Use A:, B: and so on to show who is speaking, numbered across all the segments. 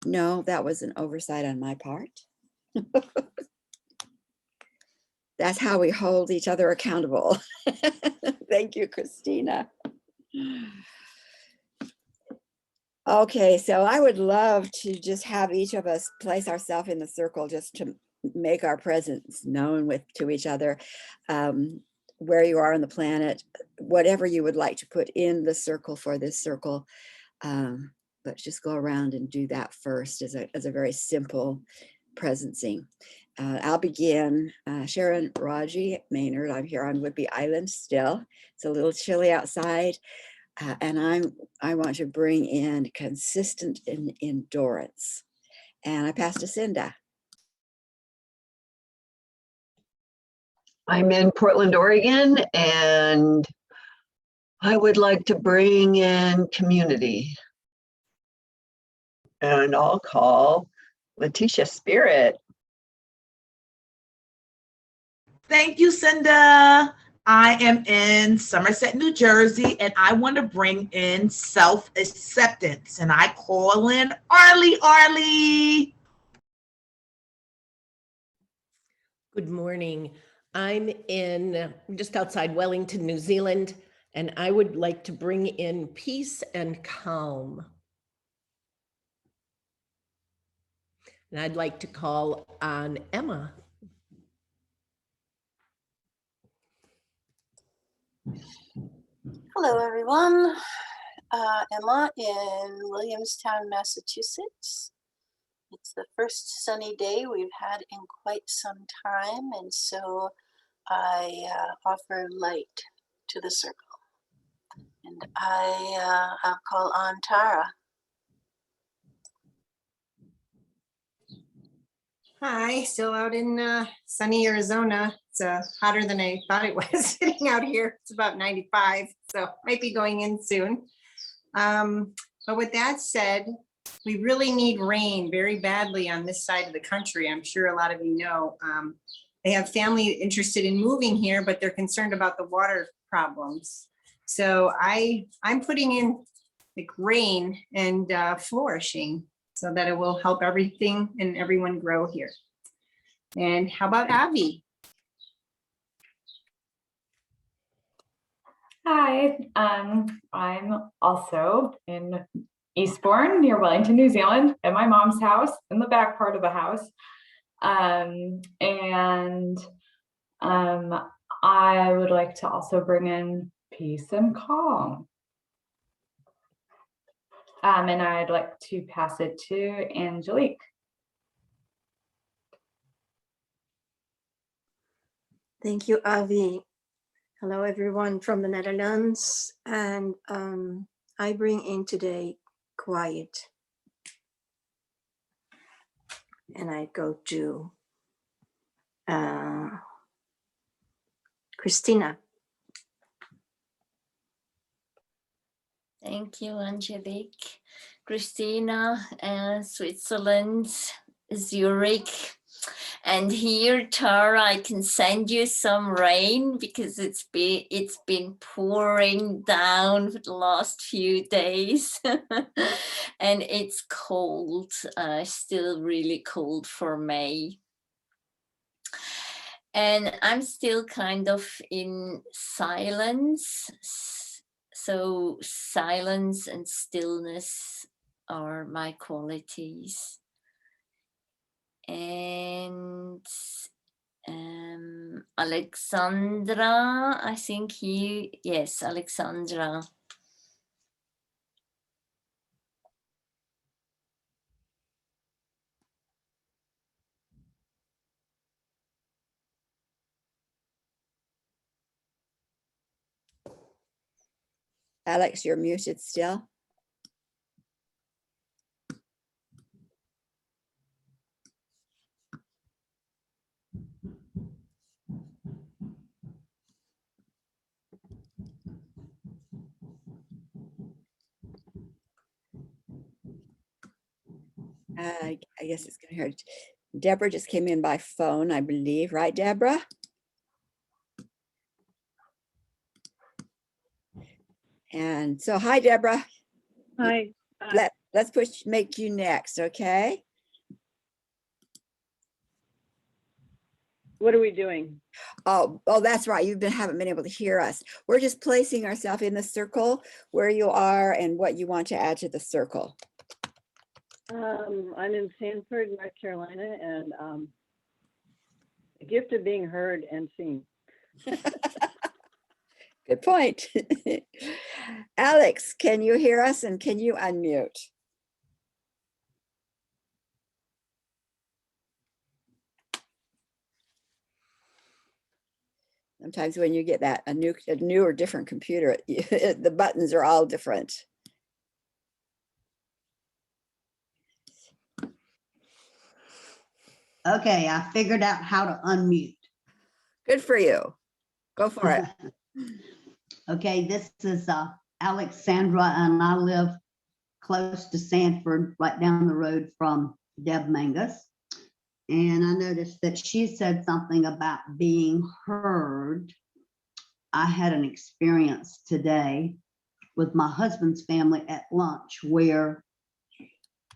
A: No, that was an oversight on my part. That's how we hold each other accountable. Thank you, Christina. Okay, so I would love to just have each of us place ourselves in the circle just to make our presence known to each other, where you are on the planet, whatever you would like to put in the circle for this circle. But just go around and do that first as a very simple presencing. I'll begin. Sharon Raji Maynard. I'm here on Whidbey Island still. It's a little chilly outside. And I want to bring in consistent endurance. And I pass to Cinda.
B: I'm in Portland, Oregon, and I would like to bring in community. And I'll call Letitia Spirit.
C: Thank you, Cinda. I am in Somerset, New Jersey, and I want to bring in self-acceptance. And I call in Arlie.
D: Good morning. I'm in just outside Wellington, New Zealand, and I would like to bring in peace and calm. And I'd like to call on Emma.
E: Hello, everyone. Emma in Williamstown, Massachusetts. It's the first sunny day we've had in quite some time, and so I offer light to the circle. And I'll call on Tara.
F: Hi, still out in sunny Arizona. It's hotter than I thought it was sitting out here. It's about 95, so might be going in soon. But with that said, we really need rain very badly on this side of the country. I'm sure a lot of you know. They have family interested in moving here, but they're concerned about the water problems. So I'm putting in like rain and flourishing so that it will help everything and everyone grow here. And how about Avi?
G: Hi, I'm also in Eastbourne near Wellington, New Zealand, at my mom's house in the back part of the house. I would like to also bring in peace and calm. And I'd like to pass it to Angelique.
H: Thank you, Avi. Hello, everyone from the Netherlands. And I bring in today quiet. And I go to Christina.
I: Thank you, Angelique. Christina, Switzerland, Zurich. And here, Tara, I can send you some rain because it's been pouring down for the last few days. And it's cold, still really cold for May. And I'm still kind of in silence. So silence and stillness are my qualities. And Alexandra, I think yes, Alexandra.
A: Alex, you're muted still. I guess it's going to hurt. Deborah just came in by phone, I believe. Right, Deborah? And so, hi, Deborah.
J: Hi.
A: make you next, okay?
J: What are we doing?
A: Oh, that's right. Haven't been able to hear us. We're just placing ourselves in the circle where you are and what you want to add to the circle.
J: I'm in Sanford, North Carolina, and the gift of being heard and seen.
A: Good point. Alex, can you hear us and can you unmute? Sometimes when you get a new or different computer, the buttons are all different.
K: Okay, I figured out how to unmute.
A: Good for you. Go for it.
K: Okay, this is Alexandra, and I live close to Sanford, right down the road from Deb Mangus. And I noticed that she said something about being heard. I had an experience today with my husband's family at lunch where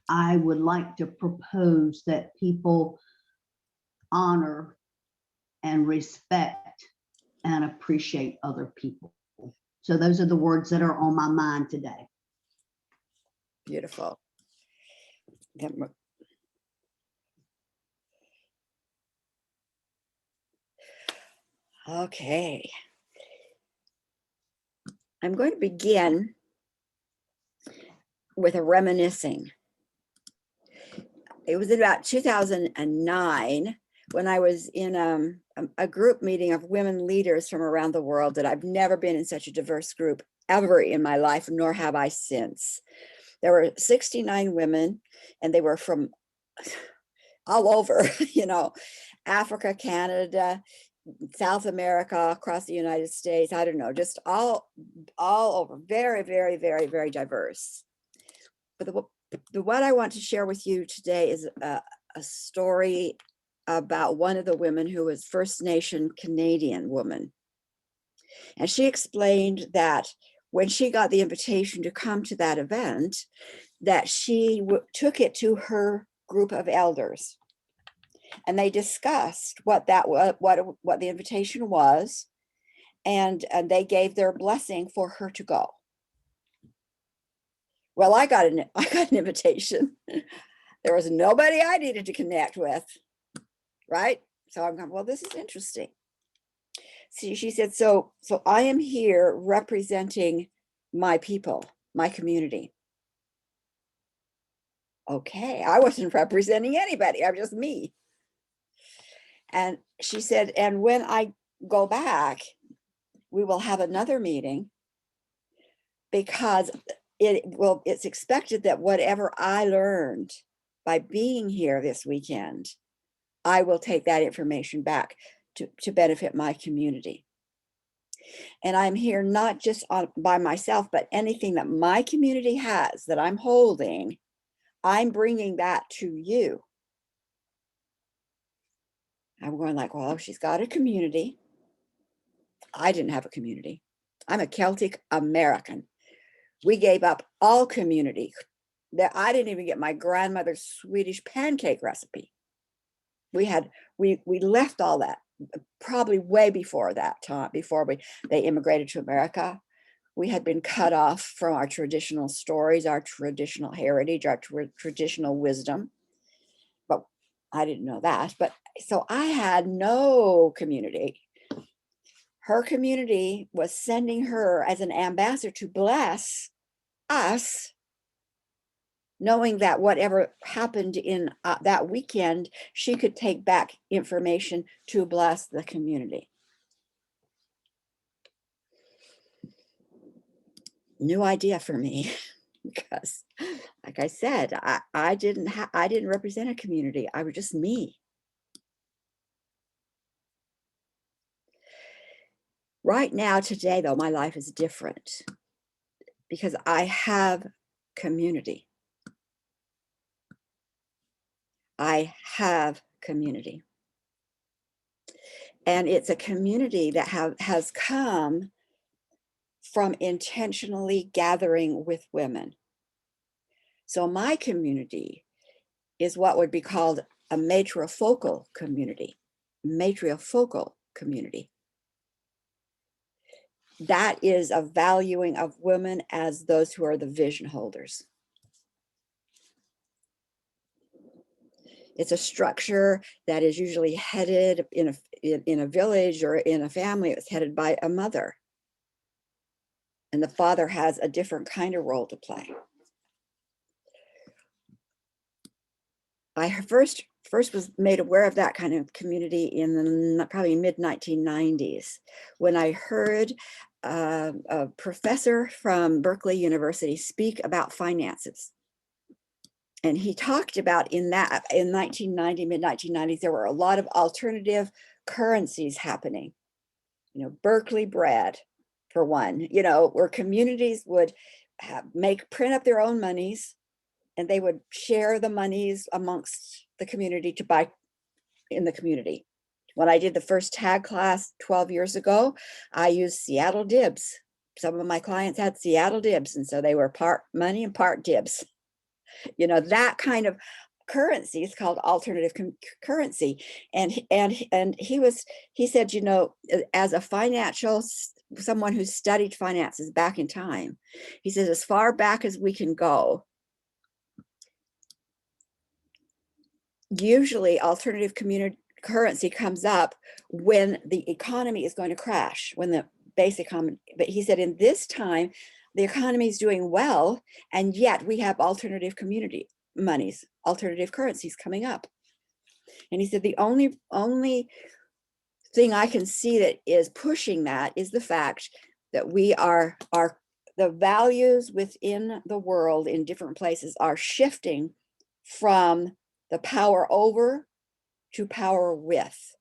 K: I would like to propose that people honor and respect and appreciate other people. So those are the words that are on my mind today.
A: Beautiful. Okay. I'm going to begin with a reminiscing. It was about 2009 when I was in a group meeting of women leaders from around the world that I've never been in such a diverse group ever in my life, nor have I since. There were 69 women, and they were from all over, Africa, Canada, South America, across the United States. I don't know, just all over. Very, very, very, very diverse. But what I want to share with you today is a story about one of the women who was First Nation Canadian woman. And she explained that when she got the invitation to come to that event, that she took it to her group of elders. And they discussed what the invitation was, and they gave their blessing for her to go. Well, I got an invitation. There was nobody I needed to connect with, right? So I'm going, well, this is interesting. See, she said, so I am here representing my people, my community. Okay, I wasn't representing anybody. I'm just me. And she said, and when I go back, we will have another meeting because it's expected that whatever I learned by being here this weekend, I will take that information back to benefit my community. And I'm here not just by myself, but anything that my community has that I'm holding, I'm bringing that to you. I'm going like, well, she's got a community. I didn't have a community. I'm a Celtic American. We gave up all community. I didn't even get my grandmother's Swedish pancake recipe. We left all that probably way before that time, before they immigrated to America. We had been cut off from our traditional stories, our traditional heritage, our traditional wisdom. But I didn't know that. But so I had no community. Her community was sending her as an ambassador to bless us, knowing that whatever happened in that weekend, she could take back information to bless the community. New idea for me, because like I said, I didn't represent a community. I was just me. Right now, today, though, my life is different because I have community. I have community. And it's a community that has come from intentionally gathering with women. So my community is what would be called a matrifocal community. Matrifocal community. That is a valuing of women as those who are the vision holders. It's a structure that is usually headed in a village or in a family. It's headed by a mother. And the father has a different kind of role to play. I first was made aware of that kind of community in the probably mid-1990s when I heard a professor from Berkeley University speak about finances. And he talked about in 1990, mid-1990s, there were a lot of alternative currencies happening. You know, Berkeley bread, for one, you know, where communities would print up their own monies, and they would share the monies amongst the community to buy in the community. When I did the first tag class 12 years ago, I used Seattle dibs. Some of my clients had Seattle dibs, and so they were part money and part dibs. You know, that kind of currency is called alternative currency. And he said, you know, as a someone who studied finances back in time, he says, as far back as we can go, usually alternative currency comes up when the economy is going to crash, when the base economy, but he said in this time, the economy is doing well, and yet we have alternative community monies, alternative currencies coming up. And he said the only thing I can see that is pushing that is the fact that the values within the world in different places are shifting from the power over to power with.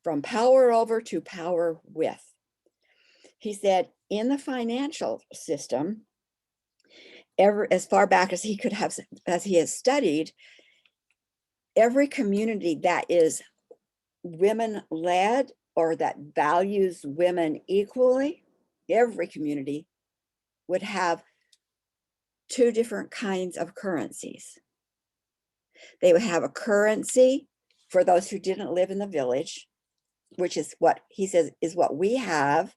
A: From power over to power with. He said in the financial system, as far back as he has studied, every community that is women-led or that values women equally, every community would have two different kinds of currencies. They would have a currency for those who didn't live in the village, which is what he says is what we have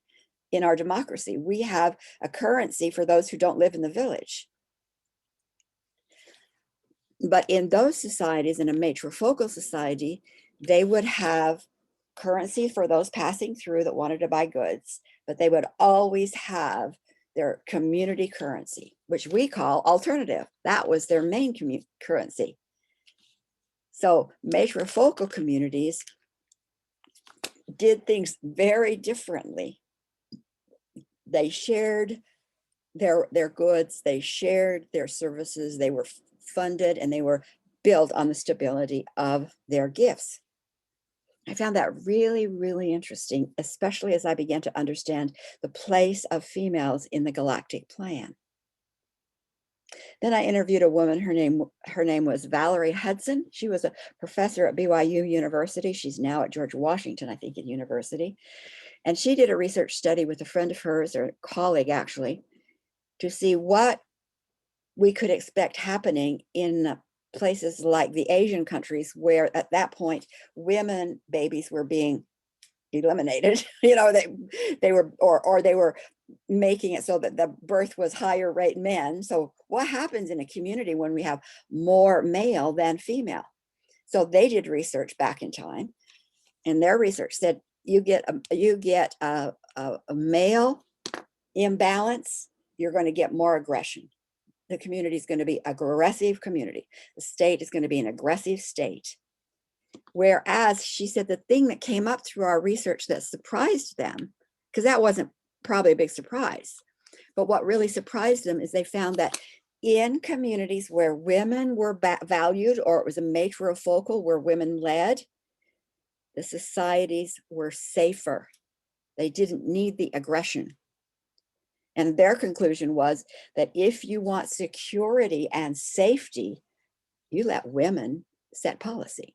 A: in our democracy. We have a currency for those who don't live in the village. But in those societies, in a matrifocal society, they would have currency for those passing through that wanted to buy goods, but they would always have their community currency, which we call alternative. That was their main currency. So matrifocal communities did things very differently. They shared their goods, they shared their services, they were funded, and they were built on the stability of their gifts. I found that really, really interesting, especially as I began to understand the place of females in the galactic plan. Then I interviewed a woman, her name was Valerie Hudson. She was a professor at BYU University. She's now at George Washington, I think, University. And she did a research study with a friend of hers, or a colleague actually, to see what we could expect happening in places like the Asian countries, where at that point, women babies were being eliminated. You know, they were making it so that the birth was higher rate men. So what happens in a community when we have more male than female? So they did research back in time, and their research said you get a male imbalance, you're going to get more aggression. The community is going to be aggressive community. The state is going to be an aggressive state. Whereas she said the thing that came up through our research that surprised them, because that wasn't probably a big surprise, but what really surprised them is they found that in communities where women were valued, or it was a matrifocal where women led, the societies were safer. They didn't need the aggression. And their conclusion was that if you want security and safety, you let women set policy.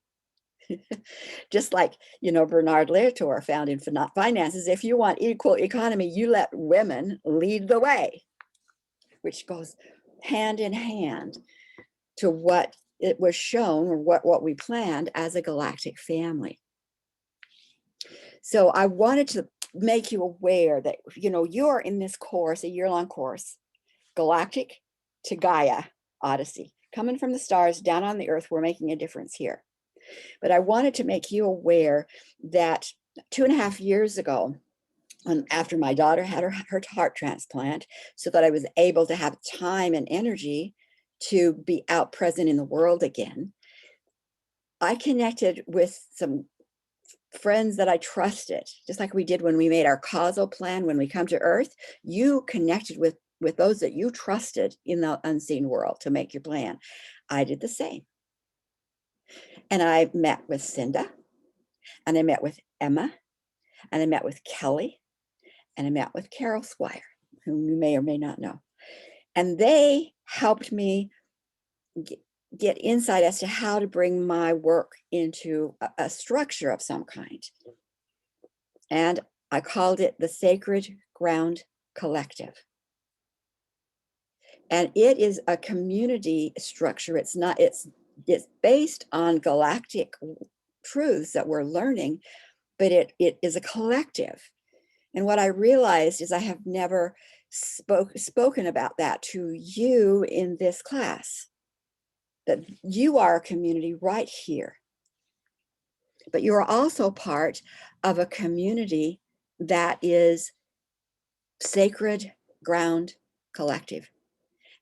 A: Just like, you know, Bernard Latour found in Finances, if you want equal economy, you let women lead the way, which goes hand in hand to what it was shown, or what we planned as a galactic family. So I wanted to make you aware that, you know, you're in this course, a year-long course, Galactic2Gaia Odyssey, coming from the stars down on the earth. We're making a difference here. But I wanted to make you aware that 2.5 years ago, after my daughter had her heart transplant, so that I was able to have time and energy to be out present in the world again, I connected with some friends that I trusted, just like we did when we made our causal plan. When we come to Earth, you connected with those that you trusted in the unseen world to make your plan. I did the same. And I met with Cinda, and I met with Emma, and I met with Kelly, and I met with Carol Squire, whom you may or may not know. And they helped me get insight as to how to bring my work into a structure of some kind. And I called it the Sacred Ground Collective. And it is a community structure. It's based on galactic truths that we're learning, but it is a collective. And what I realized is I have never spoken about that to you in this class, that you are a community right here. But you are also part of a community that is Sacred Ground Collective.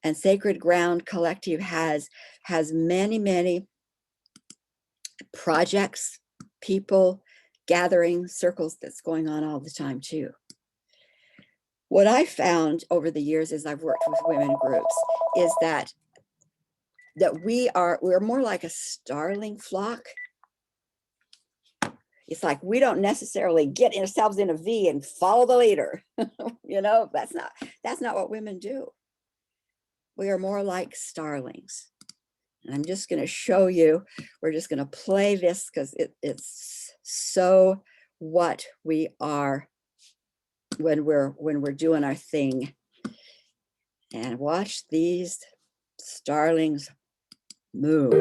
A: And Sacred Ground Collective has many, many projects, people, gatherings, circles that's going on all the time too. What I found over the years as I've worked with women groups is that we're more like a starling flock. It's like we don't necessarily get ourselves in a V and follow the leader. You know, that's not what women do. We are more like starlings. And I'm just going to show you, we're just going to play this because it's so what we are when we're doing our thing. And watch these starlings move.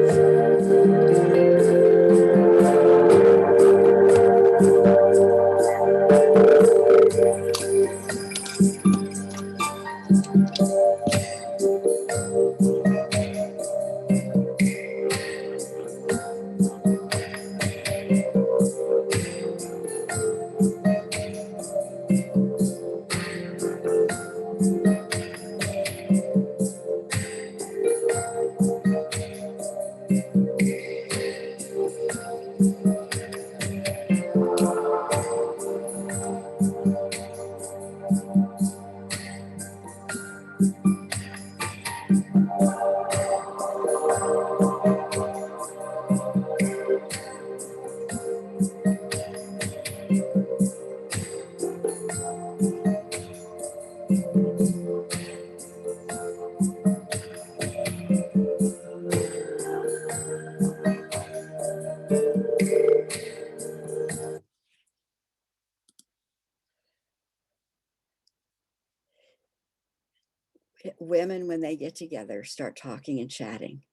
A: Women, when they get together, start talking and chatting.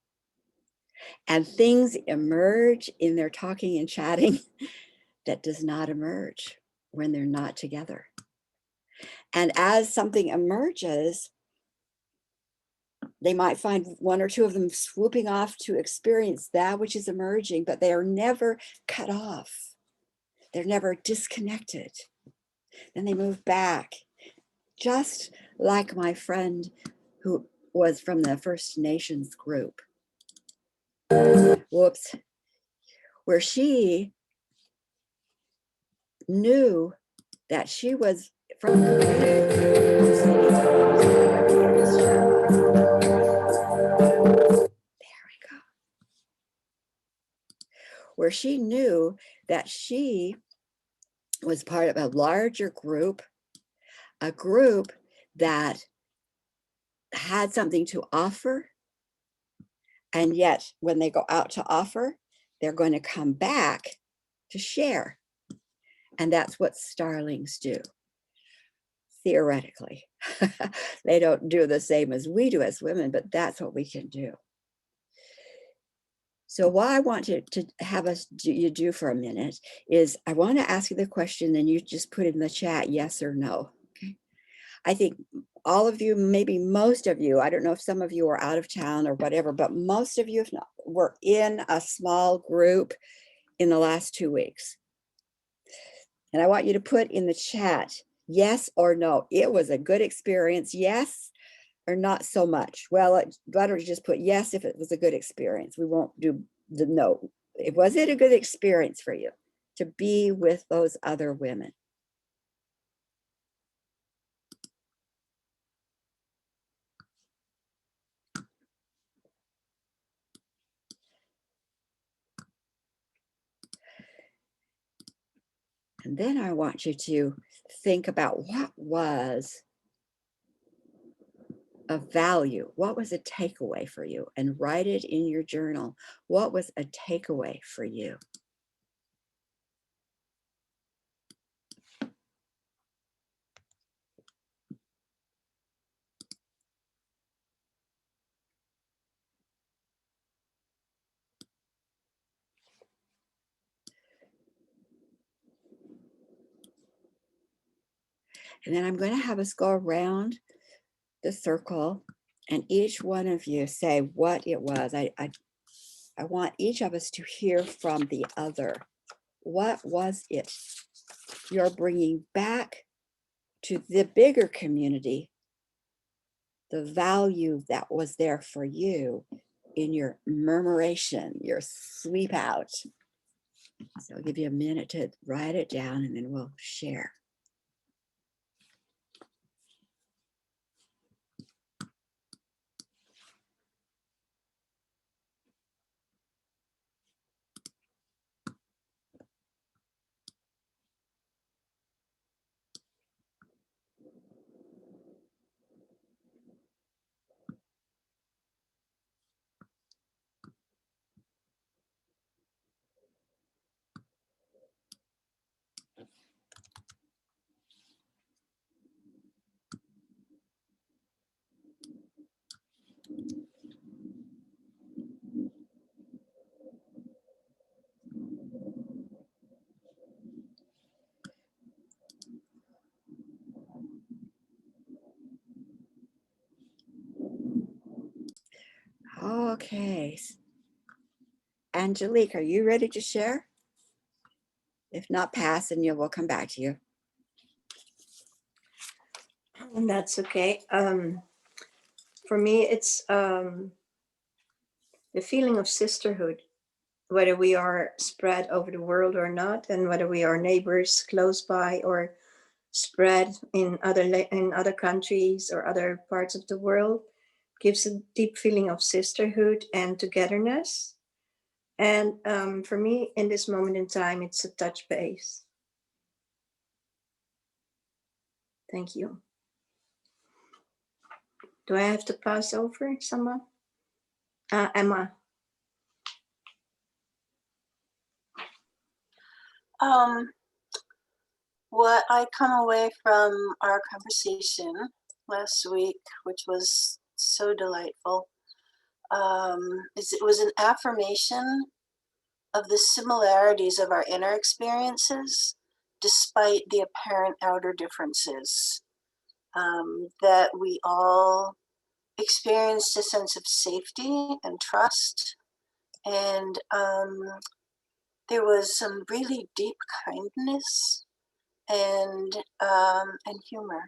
A: And things emerge in their talking and chatting that does not emerge when they're not together. And as something emerges, they might find one or two of them swooping off to experience that which is emerging, but they are never cut off. They're never disconnected. Then they move back, just like my friend who was from the First Nations group. Whoops. Where she knew that she was from the where she knew that she was part of a larger group, a group that had something to offer. And yet when they go out to offer, they're going to come back to share. And that's what starlings do. theoretically. They don't do the same as we do as women, but that's what we can do. So what I want to have us do for a minute is I want to ask you the question and you just put in the chat, yes or no. Okay. I think all of you, maybe most of you, I don't know if some of you are out of town or whatever, but most of you were in a small group in the last 2 weeks. And I want you to put in the chat, yes or no. It was a good experience, yes, or not so much. Well, why don't you just put yes if it was a good experience? We won't do the no. Was it a good experience for you to be with those other women? And then I want you to think about what was of value. What was a takeaway for you? And write it in your journal. What was a takeaway for you? And then I'm going to have us go around the circle and each one of you say what it was. I want each of us to hear from the other. What was it you're bringing back to the bigger community, the value that was there for you in your murmuration, your sweep out? So I'll give you a minute to write it down and then we'll share. Okay. Angelique, are you ready to share? If not, pass and we'll come back to you.
H: And that's okay. For me, it's the feeling of sisterhood, whether we are spread over the world or not, and whether we are neighbors close by or spread in other countries or other parts of the world, gives a deep feeling of sisterhood and togetherness. And for me, in this moment in time, it's a touch base. Thank you. Do I have to pass over someone? Emma.
E: What I come away from our conversation last week, which was so delightful, is it was an affirmation of the similarities of our inner experiences, despite the apparent outer differences. That we all experienced a sense of safety and trust, and there was some really deep kindness and humor.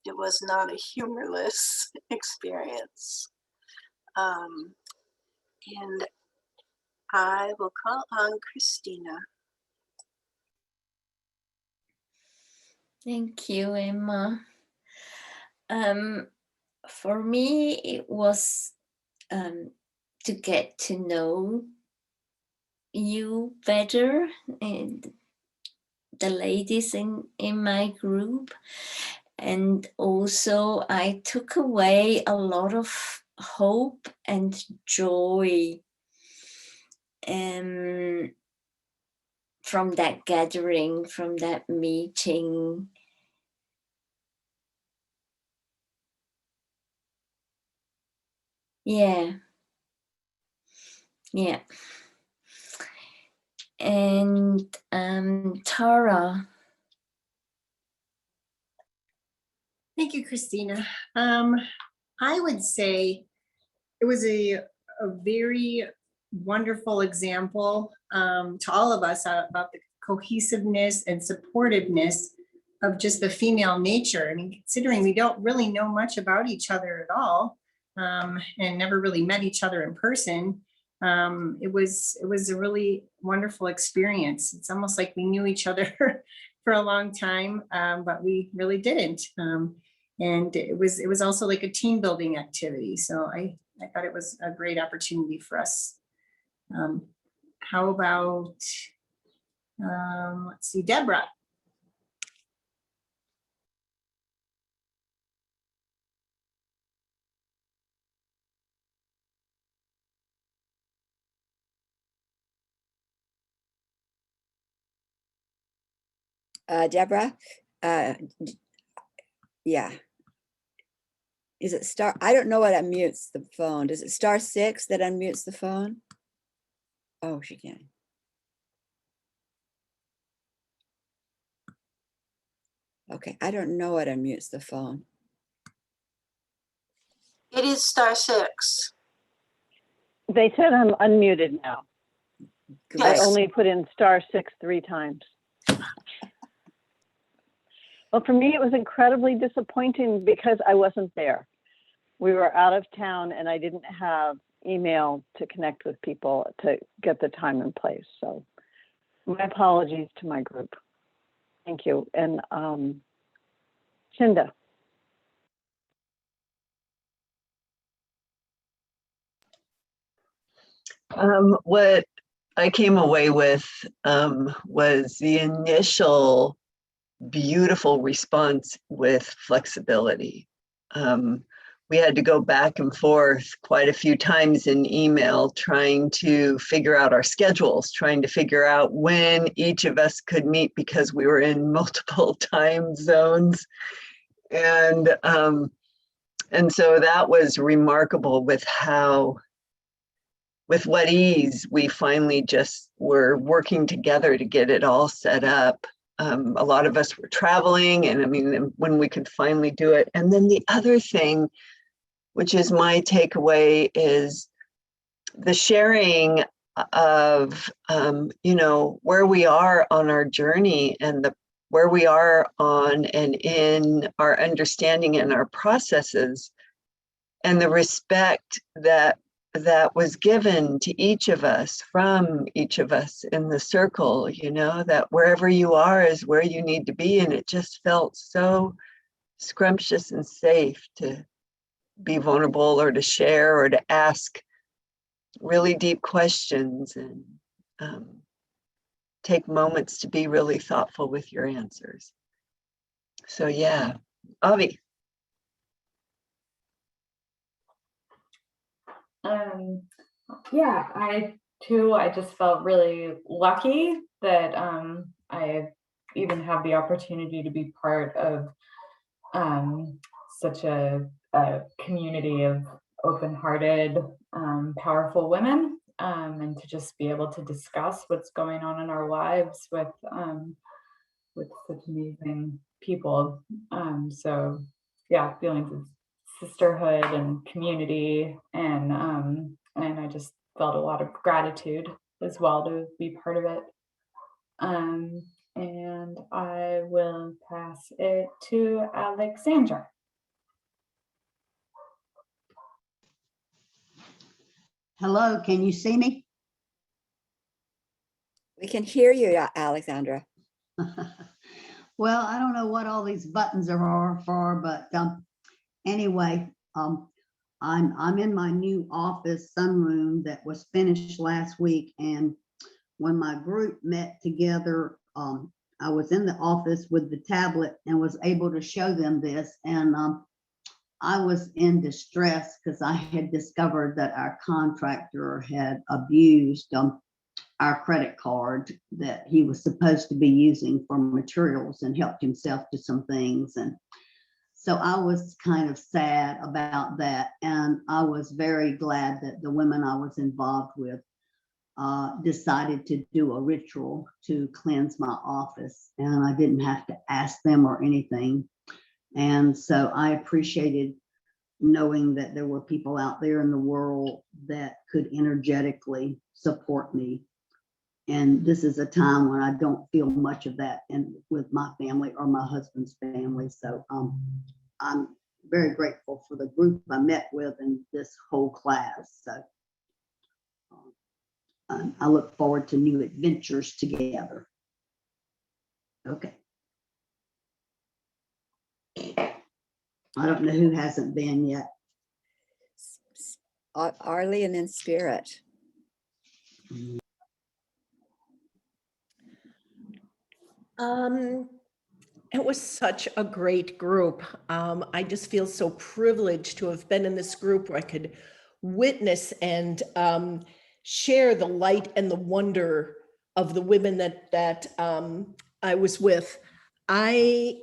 E: It was not a humorless experience. And I will call on Christina.
I: Thank you, Emma. For me, it was to get to know you better and the ladies in my group. And also I took away a lot of hope and joy from that gathering, from that meeting. Yeah. Yeah. And Tara.
F: Thank you, Christina. I would say it was a very wonderful example to all of us about the cohesiveness and supportiveness of just the female nature. I mean, considering we don't really know much about each other at all, and never really met each other in person, it was a really wonderful experience. It's almost like we knew each other for a long time, but we really didn't. And it was also like a team building activity. So I thought it was a great opportunity for us. How about, let's see, Deborah?
A: Deborah, yeah. Is it star? I don't know what unmutes the phone. Is it *6 that unmutes the phone? Oh, she can. Okay, I don't know what unmutes the phone.
E: It is *6.
J: They said I'm unmuted now. I
A: Great.
J: only put in *6 3 times. Well, for me, it was incredibly disappointing because I wasn't there. We were out of town and I didn't have email to connect with people to get the time and place. So my apologies to my group. Thank you. And Cinda.
B: What I came away with was the initial beautiful response with flexibility. We had to go back and forth quite a few times in email trying to figure out our schedules, trying to figure out when each of us could meet because we were in multiple time zones. And so that was remarkable with what ease we finally just were working together to get it all set up. A lot of us were traveling, and I mean, when we could finally do it. And then the other thing, which is my takeaway, is the sharing of, where we are on our journey and where we are on and in our understanding and our processes, and the respect that was given to each of us from each of us in the circle, that wherever you are is where you need to be. And it just felt so scrumptious and safe to be vulnerable or to share or to ask really deep questions and take moments to be really thoughtful with your answers. So yeah, Avi.
G: Yeah, I just felt really lucky that I even have the opportunity to be part of such a community of open-hearted, powerful women, and to just be able to discuss what's going on in our lives with such amazing people. So yeah, feelings of sisterhood and community, and I just felt a lot of gratitude as well to be part of it. And I will pass it to Alexandra.
K: Hello, can you see me?
A: We can hear you, Alexandra.
K: Well, I don't know what all these buttons are for, but anyway, I'm in my new office sunroom that was finished last week, and when my group met together, I was in the office with the tablet and was able to show them this, and I was in distress because I had discovered that our contractor had abused our credit card that he was supposed to be using for materials and helped himself to some things. And So I was kind of sad about that. And I was very glad that the women I was involved with decided to do a ritual to cleanse my office. And I didn't have to ask them or anything. And so I appreciated knowing that there were people out there in the world that could energetically support me. And this is a time when I don't feel much of that with my family or my husband's family. So I'm very grateful for the group I met with and this whole class. So I look forward to new adventures together. Okay. I don't know who hasn't been yet.
A: Arlie and then Spirit.
D: It was such a great group. I just feel so privileged to have been in this group where I could witness and share the light and the wonder of the women that I was with. I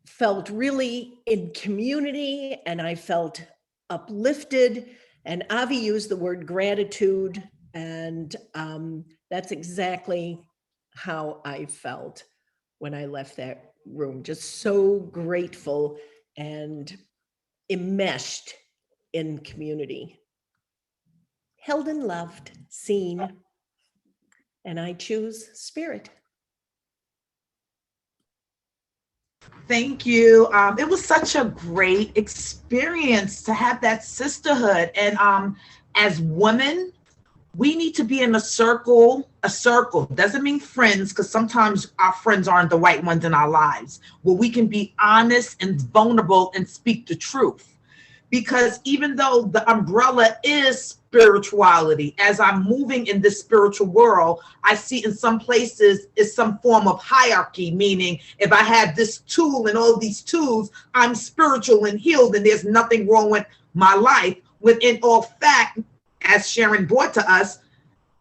D: felt really in community and I felt uplifted. And Avi used the word gratitude, and that's exactly how I felt when I left that room. Just so grateful and enmeshed in community. Held and loved, seen, and I choose Spirit.
C: Thank you. It was such a great experience to have that sisterhood. And as women, we need to be in a circle. A circle doesn't mean friends, because sometimes our friends aren't the right ones in our lives, where we can be honest and vulnerable and speak the truth. Because even though the umbrella is spirituality, as I'm moving in this spiritual world, I see in some places is some form of hierarchy, meaning if I have this tool and all these tools, I'm spiritual and healed and there's nothing wrong with my life. When in all fact, as Sharon brought to us,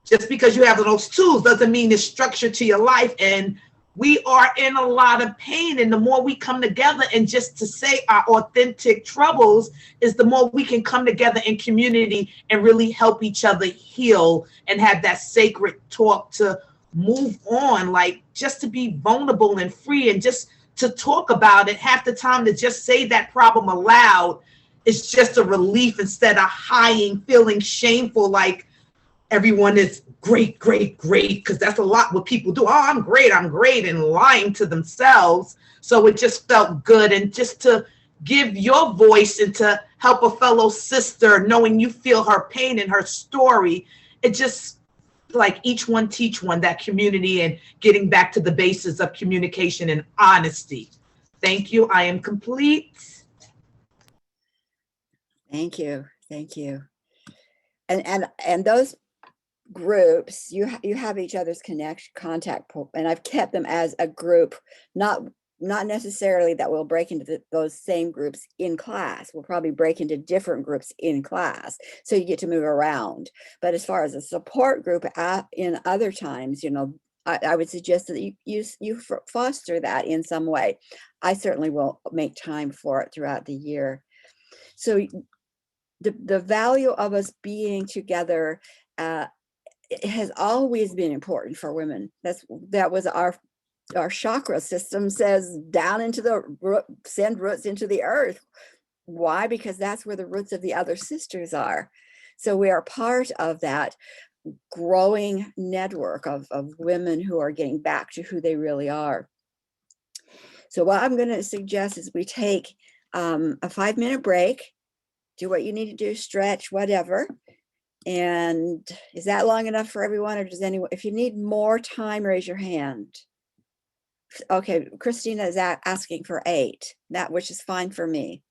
C: just because you have those tools doesn't mean there's structure to your life. And we are in a lot of pain. And the more we come together and just to say our authentic troubles is the more we can come together in community and really help each other heal and have that sacred talk to move on, like just to be vulnerable and free and just to talk about it. Half the time to just say that problem aloud is just a relief instead of hiding, feeling shameful, like everyone is great, because that's a lot what people do. Oh, I'm great, and lying to themselves. So it just felt good. And just to give your voice and to help a fellow sister, knowing you feel her pain and her story, it just like each one teach one, that community and getting back to the basis of communication and honesty. Thank you. I am complete.
A: Thank you. Thank you. And those groups, you have each other's contact, and I've kept them as a group, not necessarily that we'll break into those same groups in class. We'll probably break into different groups in class, so you get to move around. But as far as a support group in other times, I would suggest that you foster that in some way. I certainly will make time for it throughout the year. So the value of us being together it has always been important for women. That was our chakra system says down into the root, send roots into the earth. Why? Because that's where the roots of the other sisters are. So we are part of that growing network of women who are getting back to who they really are. So what I'm going to suggest is we take a 5-minute break, do what you need to do, stretch, whatever. And is that long enough for everyone, or does anyone, if you need more time, raise your hand? Okay, Christina is asking for 8, which is fine for me.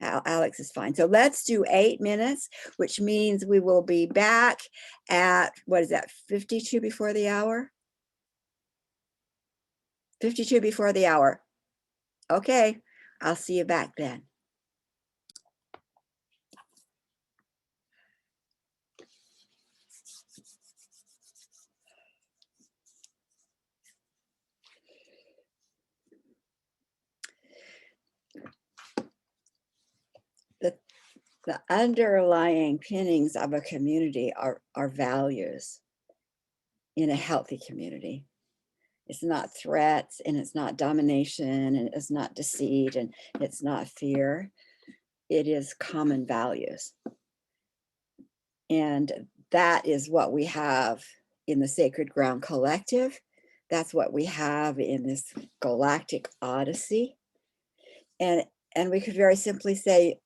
A: Alex is fine. So let's do 8 minutes, which means we will be back at, what is that, 52 before the hour? 52 before the hour. Okay, I'll see you back then. the underlying pinnings of a community are values in a healthy community. It's not threats, and it's not domination, and it's not deceit, and it's not fear. It is common values. And that is what we have in the Sacred Ground Collective. That's what we have in this Galactic Odyssey. And we could very simply say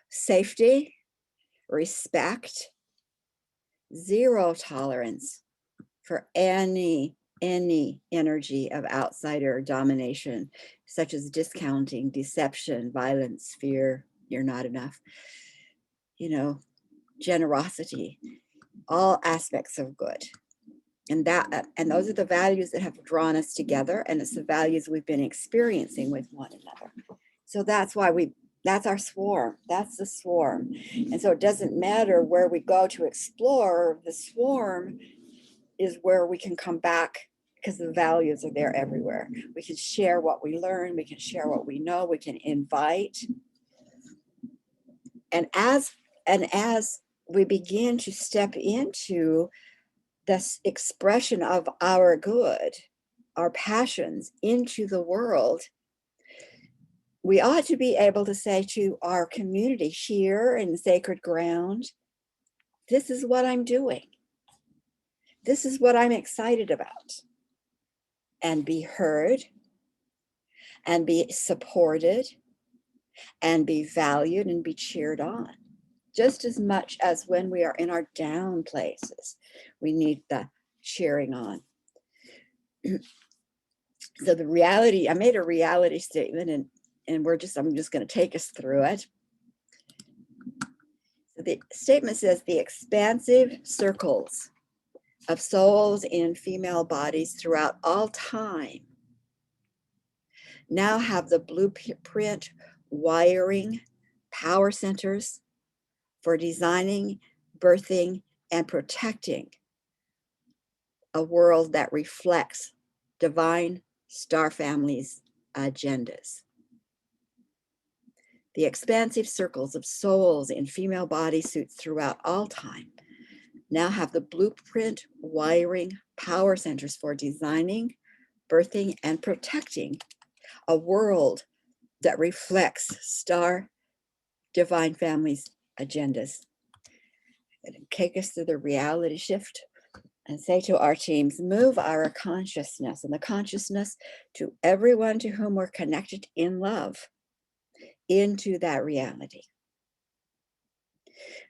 A: safety, respect, zero tolerance for any energy of outsider domination, such as discounting, deception, violence, fear, you're not enough, generosity, all aspects of good. And those are the values that have drawn us together, and it's the values we've been experiencing with one another. So that's why that's our swarm. That's the swarm. And so it doesn't matter where we go to explore, the swarm is where we can come back, because the values are there everywhere. We can share what we learn, we can share what we know, we can invite. And as we begin to step into this expression of our good, our passions into the world, we ought to be able to say to our community here in Sacred Ground, this is what I'm doing. This is what I'm excited about. And be heard, and be supported, and be valued, and be cheered on. Just as much as when we are in our down places, we need the cheering on. So the reality, I made a reality statement, and I'm just going to take us through it. So the statement says, the expansive circles of souls in female bodies throughout all time now have the blueprint wiring power centers for designing, birthing, and protecting a world that reflects divine star families' agendas. The expansive circles of souls in female bodysuits throughout all time now have the blueprint wiring power centers for designing, birthing, and protecting a world that reflects star divine families' agendas. Take us through the reality shift and say to our teams, move our consciousness and the consciousness to everyone to whom we're connected in love into that reality.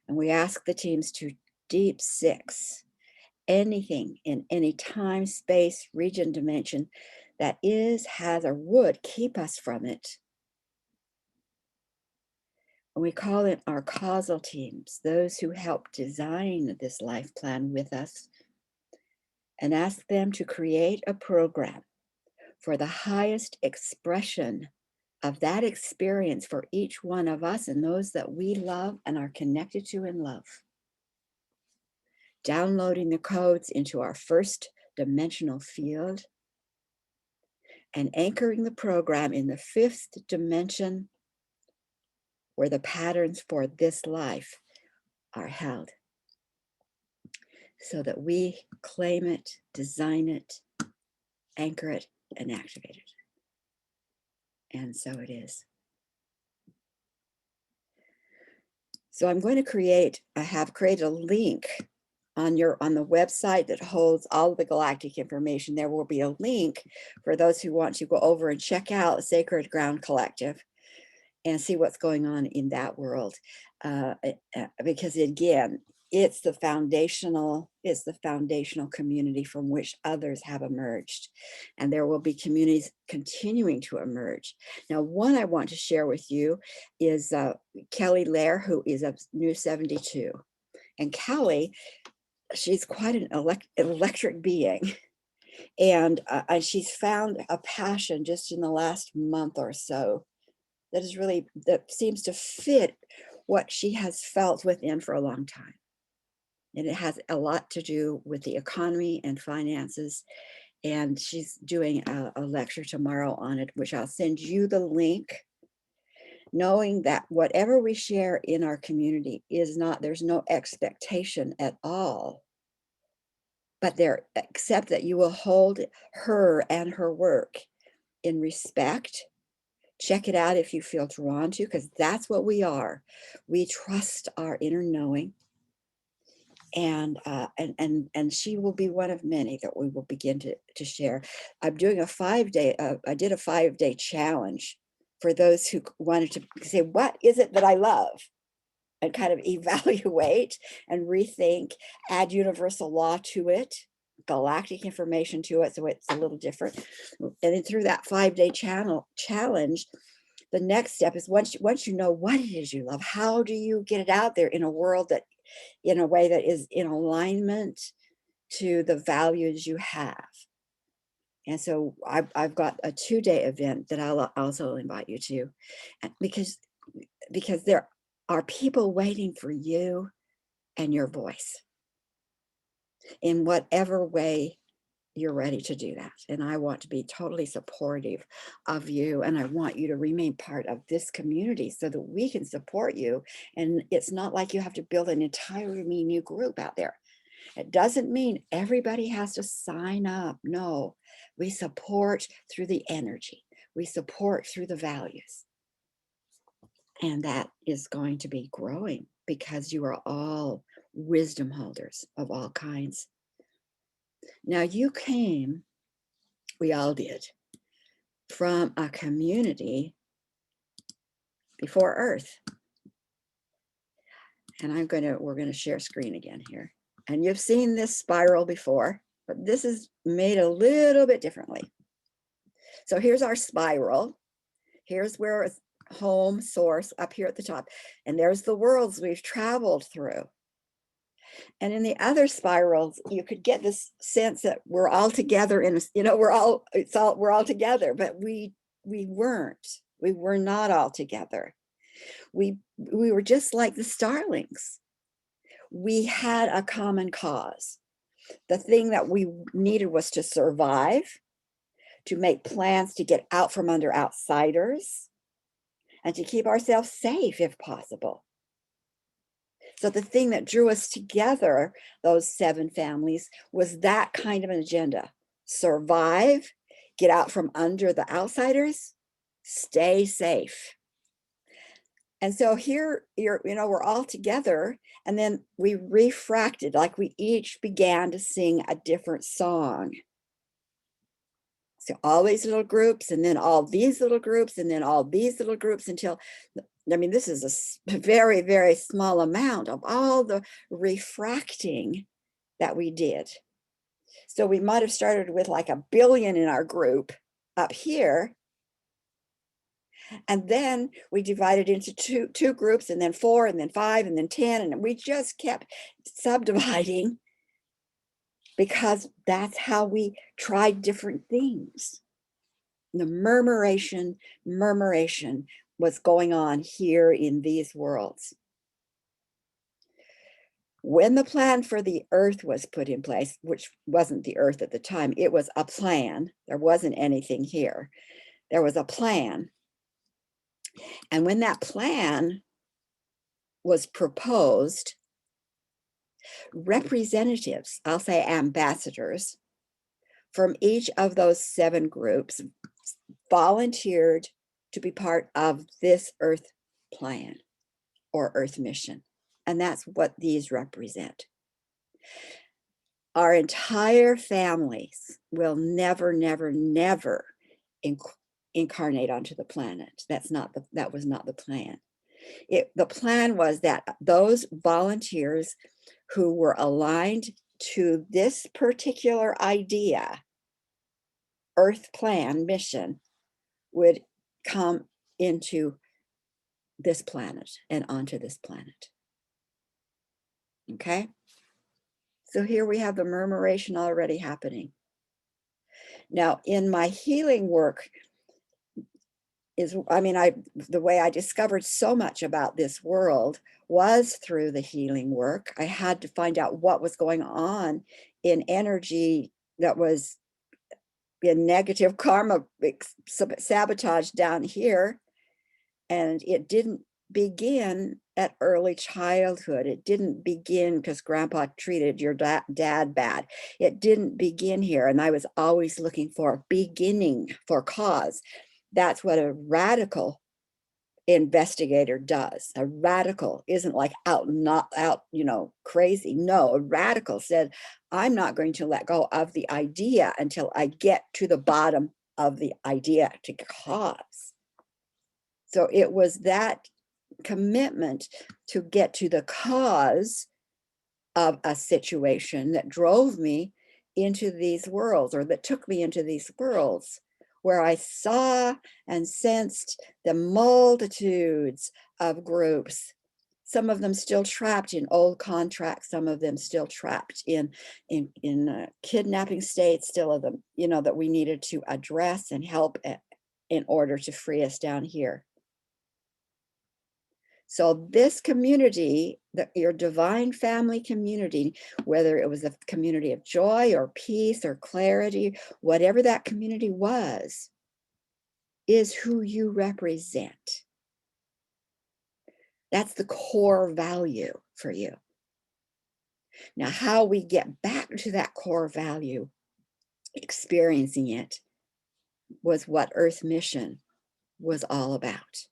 A: And we ask the teams to deep six anything in any time, space, region, dimension that is, has, or would keep us from it. And we call it our causal teams, those who help design this life plan with us, and ask them to create a program for the highest expression of that experience for each one of us and those that we love and are connected to in love. Downloading the codes into our first dimensional field and anchoring the program in the fifth dimension where the patterns for this life are held, so that we claim it, design it, anchor it, and activate it. And so it is. So I'm going to I have created a link on the website that holds all of the galactic information. There will be a link for those who want to go over and check out Sacred Ground Collective and see what's going on in that world. Because again, it's the foundational community from which others have emerged. And there will be communities continuing to emerge. Now, one I want to share with you is Kelly Lair, who is a new 72. And Kelly, she's quite an electric being. And she's found a passion just in the last month or so that seems to fit what she has felt within for a long time. And it has a lot to do with the economy and finances. And she's doing a lecture tomorrow on it, which I'll send you the link. knowing that whatever we share in our community is not, there's no expectation at all, but there, except that you will hold her and her work in respect. Check it out if you feel drawn to, because that's what we are. We trust our inner knowing, and she will be one of many that we will begin to share. I'm doing a 5-day. I did a 5-day challenge for those who wanted to say, what is it that I love? And kind of evaluate and rethink, add universal law to it, galactic information to it, so it's a little different. And then through that 5-day challenge, the next step is once you know what it is you love, how do you get it out there in a world that, in a way that is in alignment to the values you have. And so I've got a 2-day event that I'll also invite you to, because there are people waiting for you and your voice in whatever way you're ready to do that. And I want to be totally supportive of you, and I want you to remain part of this community so that we can support you. And it's not like you have to build an entirely new group out there. It doesn't mean everybody has to sign up. No, we support through the energy. We support through the values. And that is going to be growing because you are all wisdom holders of all kinds. Now, you came, we all did, from a community before Earth. And we're going to share screen again here. And you've seen this spiral before, but this is made a little bit differently. So here's our spiral. Here's where it's home, source, up here at the top. And there's the worlds we've traveled through. And in the other spirals, you could get this sense that we're all together in, we're all together, but we weren't. We were not all together. We were just like the starlings. We had a common cause. The thing that we needed was to survive, to make plans to get out from under outsiders, and to keep ourselves safe if possible. So the thing that drew us together, those 7 families, was that kind of an agenda. Survive, get out from under the outsiders, stay safe. And so here, we're all together, and then we refracted, like we each began to sing a different song. So all these little groups, and then all these little groups, and then all these little groups, until, this is a very, very small amount of all the refracting that we did. So we might have started with like 1 billion in our group up here. And then we divided into two groups, and then 4, and then 5, and then 10. And we just kept subdividing because that's how we tried different things. The murmuration was going on here in these worlds. When the plan for the Earth was put in place, which wasn't the Earth at the time, it was a plan. There wasn't anything here. There was a plan. And when that plan was proposed, representatives, I'll say ambassadors, from each of those 7 groups volunteered to be part of this Earth plan or Earth mission. And that's what these represent. Our entire families will never, never, never incarnate onto the planet. That was not the plan. The plan was that those volunteers who were aligned to this particular idea, Earth plan mission, would come into this planet and onto this planet. Okay? So here we have the murmuration already happening. Now, in my healing work, the way I discovered so much about this world was through the healing work. I had to find out what was going on in energy that was in negative karma sabotage down here. And it didn't begin at early childhood. It didn't begin because grandpa treated your dad bad. It didn't begin here. And I was always looking for beginning, for cause. That's what a radical investigator does. A radical isn't like not out, crazy. No, a radical said, I'm not going to let go of the idea until I get to the bottom of the idea, to cause. So it was that commitment to get to the cause of a situation that drove me into these worlds, or that took me into these worlds, where I saw and sensed the multitudes of groups, some of them still trapped in old contracts, some of them still trapped in kidnapping states, still of them, that we needed to address and help in order to free us down here. So this community, your divine family community, whether it was a community of joy or peace or clarity, whatever that community was, is who you represent. That's the core value for you. Now, how we get back to that core value, experiencing it, was what Earth Mission was all about.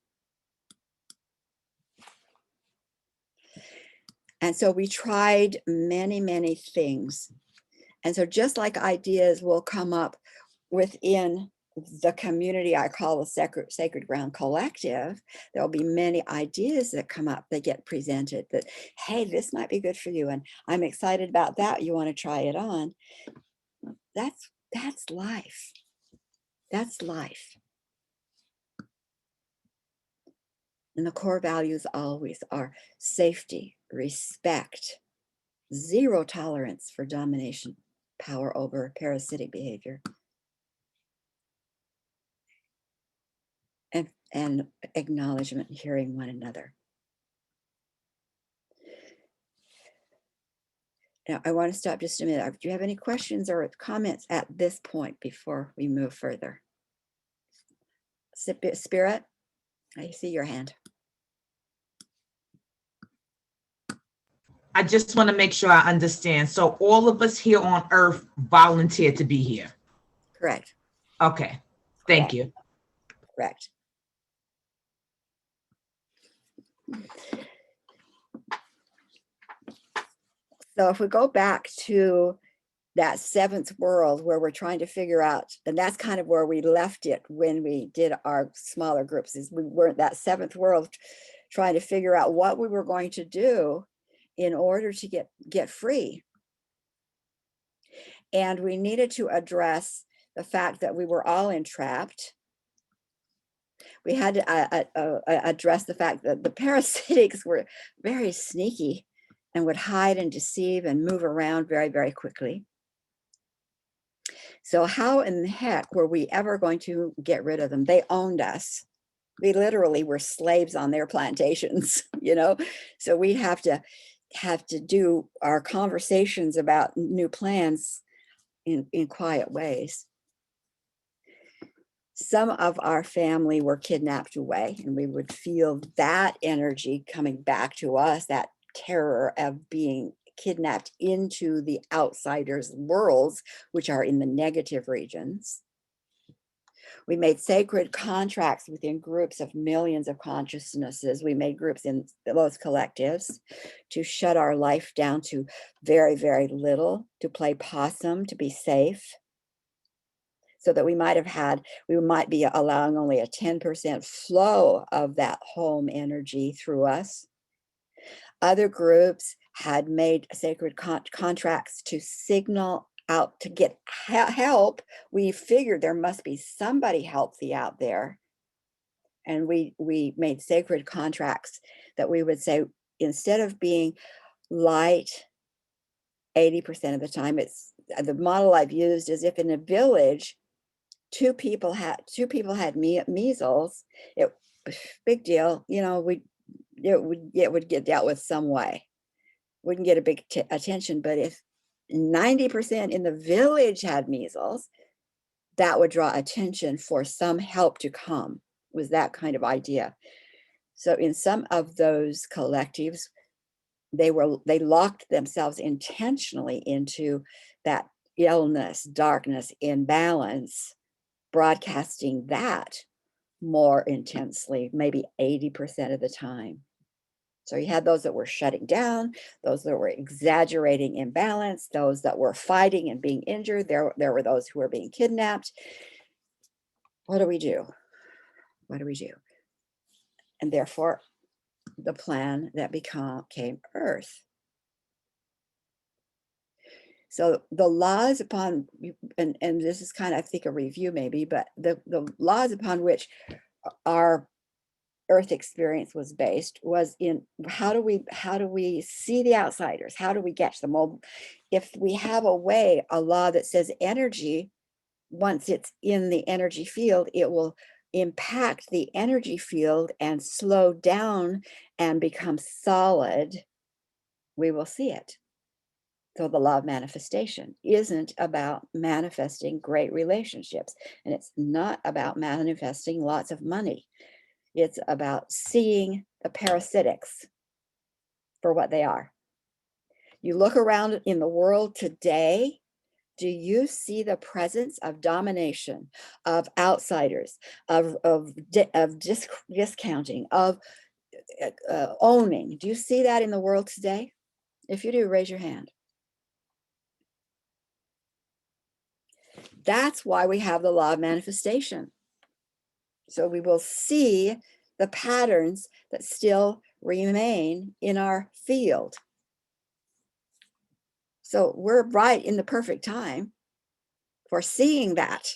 A: And so we tried many, many things. And so just like ideas will come up within the community I call the Sacred Ground Collective, there'll be many ideas that come up that get presented that, hey, this might be good for you. And I'm excited about that. You want to try it on. That's life. That's life. And the core values always are safety, respect, zero tolerance for domination, power over parasitic behavior, and acknowledgement, hearing one another. Now, I want to stop just a minute. Do you have any questions or comments at this point before we move further? Spirit, I see your hand.
C: I just want to make sure I understand. So all of us here on Earth volunteered to be here.
A: Correct.
C: Okay. Thank you.
A: Correct. So if we go back to that seventh world where we're trying to figure out, and that's kind of where we left it when we did our smaller groups, is we weren't that seventh world trying to figure out what we were going to do in order to get free. And we needed to address the fact that we were all entrapped. We had to address the fact that the parasitics were very sneaky and would hide and deceive and move around very, very quickly. So how in the heck were we ever going to get rid of them? They owned us. We literally were slaves on their plantations, So we have to do our conversations about new plans in quiet ways. Some of our family were kidnapped away, and we would feel that energy coming back to us, that terror of being kidnapped into the outsiders' worlds, which are in the negative regions. We made sacred contracts within groups of millions of consciousnesses. We made groups in those collectives to shut our life down to very, very little, to play possum, to be safe, so that we might be allowing only a 10% flow of that home energy through us. Other groups had made sacred contracts to signal out to get help. We figured there must be somebody healthy out there. And we made sacred contracts that we would say, instead of being light 80% of the time, it's the model I've used is if in a village, two people had measles, big deal, it would get dealt with some way. Wouldn't get a big attention, but if 90% in the village had measles, that would draw attention for some help to come. Was that kind of idea. So in some of those collectives, they locked themselves intentionally into that illness, darkness, imbalance, broadcasting that more intensely, maybe 80% of the time. So you had those that were shutting down, those that were exaggerating imbalance, those that were fighting and being injured. There were those who were being kidnapped. What do we do? What do we do? And therefore, the plan that became Earth. So the laws upon, and this is kind of, I think, a review maybe, but the laws upon which our Earth experience was based was in how do we see the outsiders? How do we catch them? Well, if we have a law that says energy, once it's in the energy field, it will impact the energy field and slow down and become solid, we will see it. So the law of manifestation isn't about manifesting great relationships, and it's not about manifesting lots of money. It's about seeing the parasitics for what they are. You look around in the world today, do you see the presence of domination, of outsiders, of discounting, of owning? Do you see that in the world today? If you do, raise your hand. That's why we have the law of manifestation. So we will see the patterns that still remain in our field. So we're right in the perfect time for seeing that.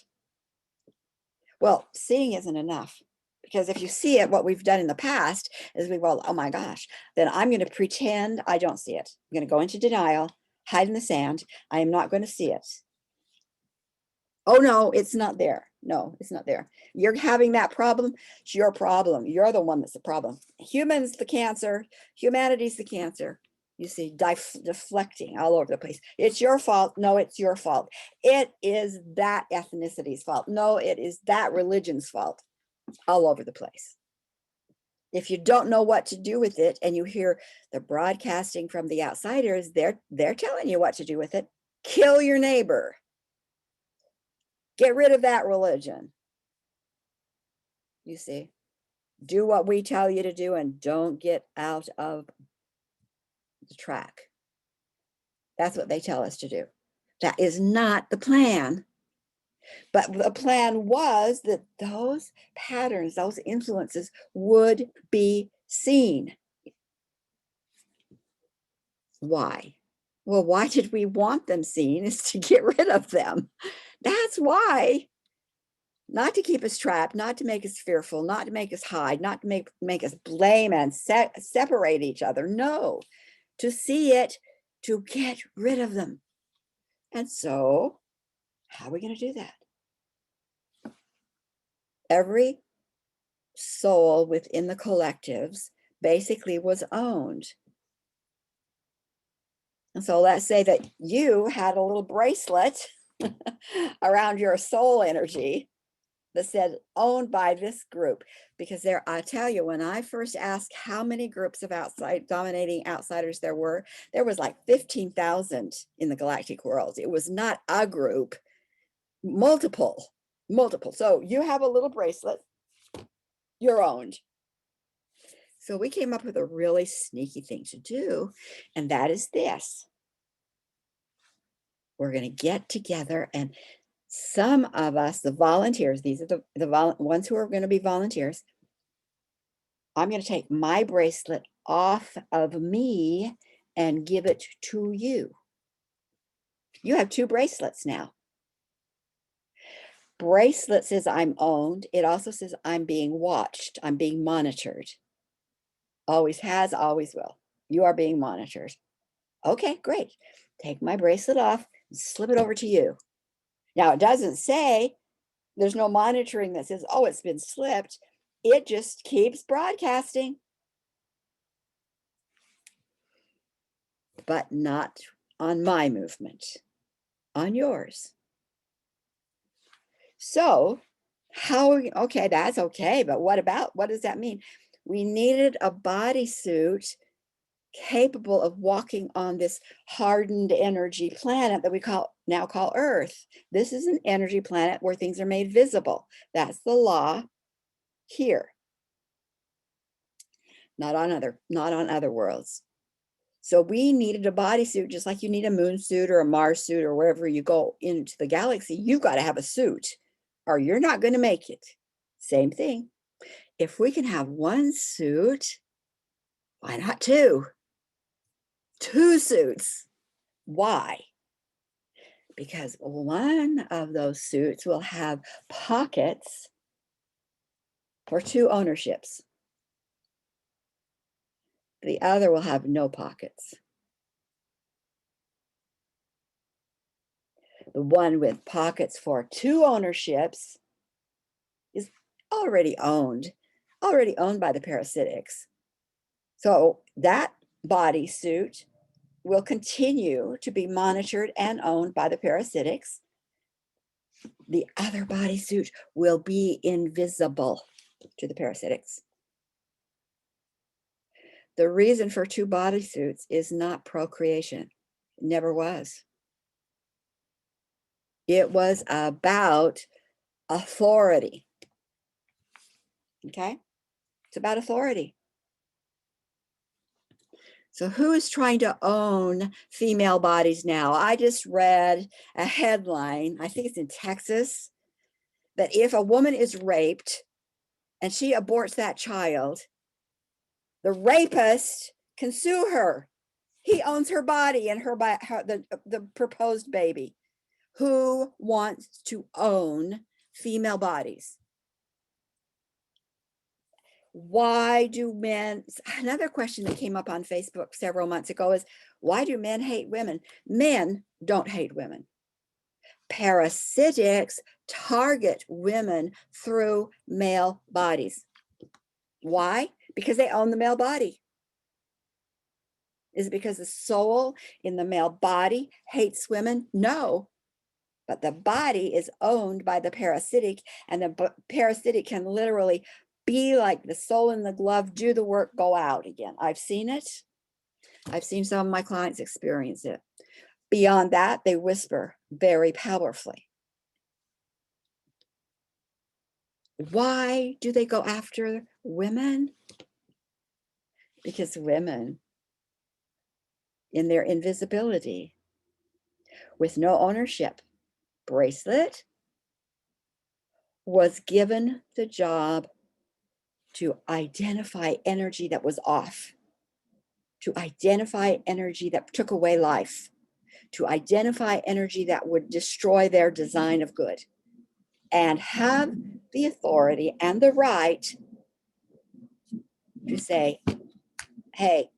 A: Well, seeing isn't enough, because if you see it, what we've done in the past is we've all, oh my gosh, then I'm going to pretend I don't see it. I'm going to go into denial, hide in the sand. I am not going to see it. Oh no, it's not there. No, it's not there. You're having that problem. It's your problem. You're the one that's the problem. Humans, the cancer. Humanity's the cancer. You see, deflecting all over the place. It's your fault. No, it's your fault. It is that ethnicity's fault. No, it is that religion's fault. All over the place. If you don't know what to do with it, and you hear the broadcasting from the outsiders, they're telling you what to do with it. Kill your neighbor. Get rid of that religion. You see, do what we tell you to do and don't get out of the track. That's what they tell us to do. That is not the plan. But the plan was that those patterns, those influences would be seen. Why? Well, why did we want them seen? Is to get rid of them. That's why. Not to keep us trapped, not to make us fearful, not to make us hide, not to make us blame and separate each other. No, to see it, to get rid of them. And so, how are we going to do that? Every soul within the collectives basically was owned. And so let's say that you had a little bracelet around your soul energy that said owned by this group, because I tell you, when I first asked how many groups of dominating outsiders there was like 15,000 in the galactic world. It was not a group, multiple. So you have a little bracelet, you're owned. So we came up with a really sneaky thing to do, and that is this. We're going to get together, and some of us, the volunteers, these are the ones who are going to be volunteers. I'm going to take my bracelet off of me and give it to you. You have 2 bracelets now. Bracelet says I'm owned. It also says I'm being watched. I'm being monitored. Always has, always will. You are being monitored. Okay, great. Take my bracelet off and slip it over to you. Now, it doesn't say, there's no monitoring that says, oh, it's been slipped. It just keeps broadcasting. But not on my movement, on yours. So okay, that's okay. But what does that mean? We needed a bodysuit capable of walking on this hardened energy planet that we now call Earth. This is an energy planet where things are made visible. That's the law here. Not on other worlds. So we needed a bodysuit, just like you need a moon suit or a Mars suit, or wherever you go into the galaxy, you've got to have a suit or you're not going to make it. Same thing. If we can have one suit, why not two? Two suits. Why? Because one of those suits will have pockets for two ownerships. The other will have no pockets. The one with pockets for two ownerships is already owned by the parasitics. So that bodysuit will continue to be monitored and owned by the parasitics. The other bodysuit will be invisible to the parasitics. The reason for two bodysuits is not procreation. It never was. It was about authority. Okay? It's about authority. So who is trying to own female bodies now? I just read a headline, I think it's in Texas, that if a woman is raped and she aborts that child, the rapist can sue her. He owns her body and the proposed baby. Who wants to own female bodies? Why do men, another question that came up on Facebook several months ago is, why do men hate women? Men don't hate women. Parasitics target women through male bodies. Why? Because they own the male body. Is it because the soul in the male body hates women? No. But the body is owned by the parasitic, and the parasitic can literally be like the soul in the glove, do the work, go out again. I've seen it. I've seen some of my clients experience it. Beyond that, they whisper very powerfully. Why do they go after women? Because women, in their invisibility, with no ownership bracelet, was given the job to identify energy that was off, to identify energy that took away life, to identify energy that would destroy their design of good, and have the authority and the right to say, hey,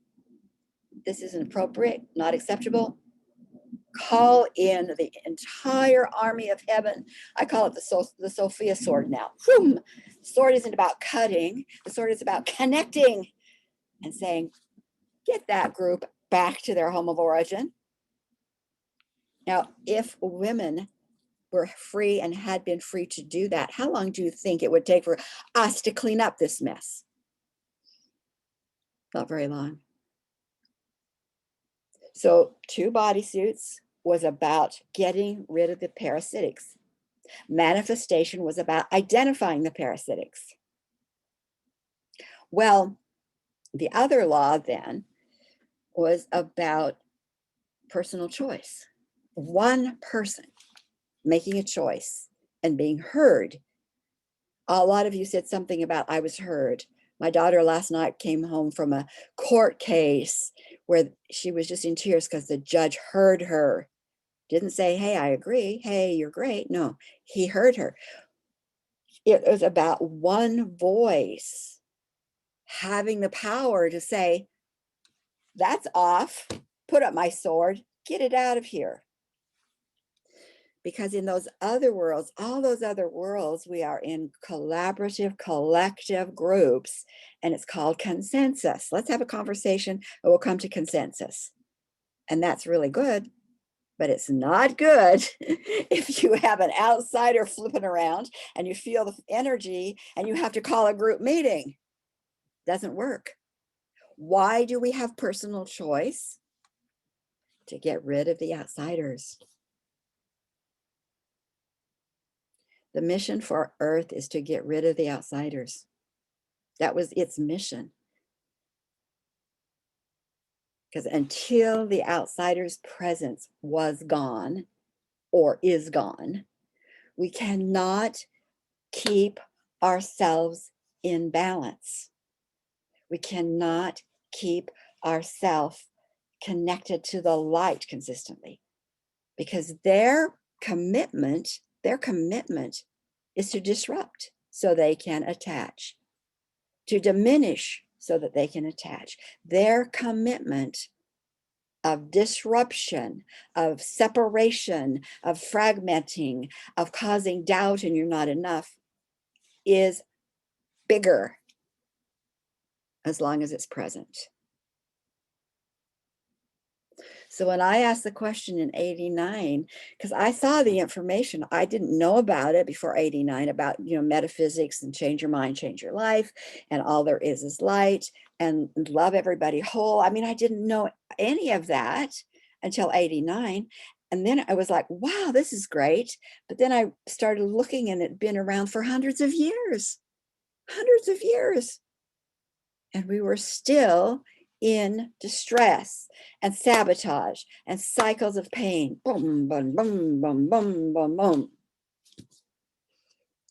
A: this isn't appropriate, not acceptable. Call in the entire army of heaven. I call it the Sophia sword now. The sword isn't about cutting. The sword is about connecting and saying, get that group back to their home of origin. Now, if women were free and had been free to do that, how long do you think it would take for us to clean up this mess? Not very long. So two bodysuits was about getting rid of the parasitics. Manifestation was about identifying the parasitics. Well, the other law then was about personal choice. One person making a choice and being heard. A lot of you said something about I was heard. My daughter last night came home from a court case where she was just in tears because the judge heard her. Didn't say, hey, I agree. Hey, you're great. No, he heard her. It was about one voice having the power to say, that's off. Put up my sword. Get it out of here. Because in those other worlds, all those other worlds, we are in collaborative, collective groups, and it's called consensus. Let's have a conversation and we'll come to consensus. And that's really good, but it's not good if you have an outsider flipping around and you feel the energy and you have to call a group meeting. Doesn't work. Why do we have personal choice? To get rid of the outsiders. The mission for Earth is to get rid of the outsiders. That was its mission. Because until the outsider's presence was gone or is gone, we cannot keep ourselves in balance. We cannot keep ourselves connected to the light consistently, because their commitment is to disrupt so they can attach, to diminish so that they can attach. Their commitment of disruption, of separation, of fragmenting, of causing doubt and you're not enough is bigger as long as it's present. So when I asked the question in 89, because I saw the information, I didn't know about it before 89, about, metaphysics and change your mind, change your life, and all there is light, and love everybody whole. I mean, I didn't know any of that until 89. And then I was like, wow, this is great. But then I started looking, and it'd been around for hundreds of years. And we were still in distress and sabotage and cycles of pain. Boom, boom, boom, boom, boom, boom, boom.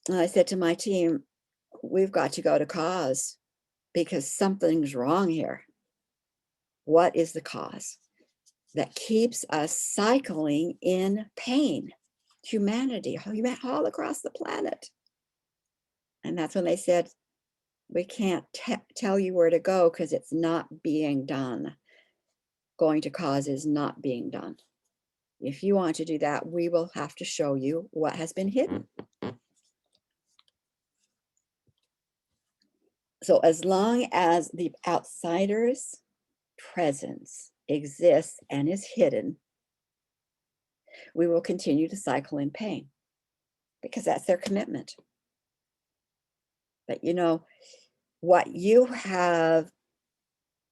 A: And I said to my team, we've got to go to cause, because something's wrong here. What is the cause that keeps us cycling in pain? Humanity, all across the planet. And that's when they said, we can't tell you where to go because it's not being done. Going to cause is not being done. If you want to do that, we will have to show you what has been hidden. So as long as the outsider's presence exists and is hidden, we will continue to cycle in pain, because that's their commitment. But what you have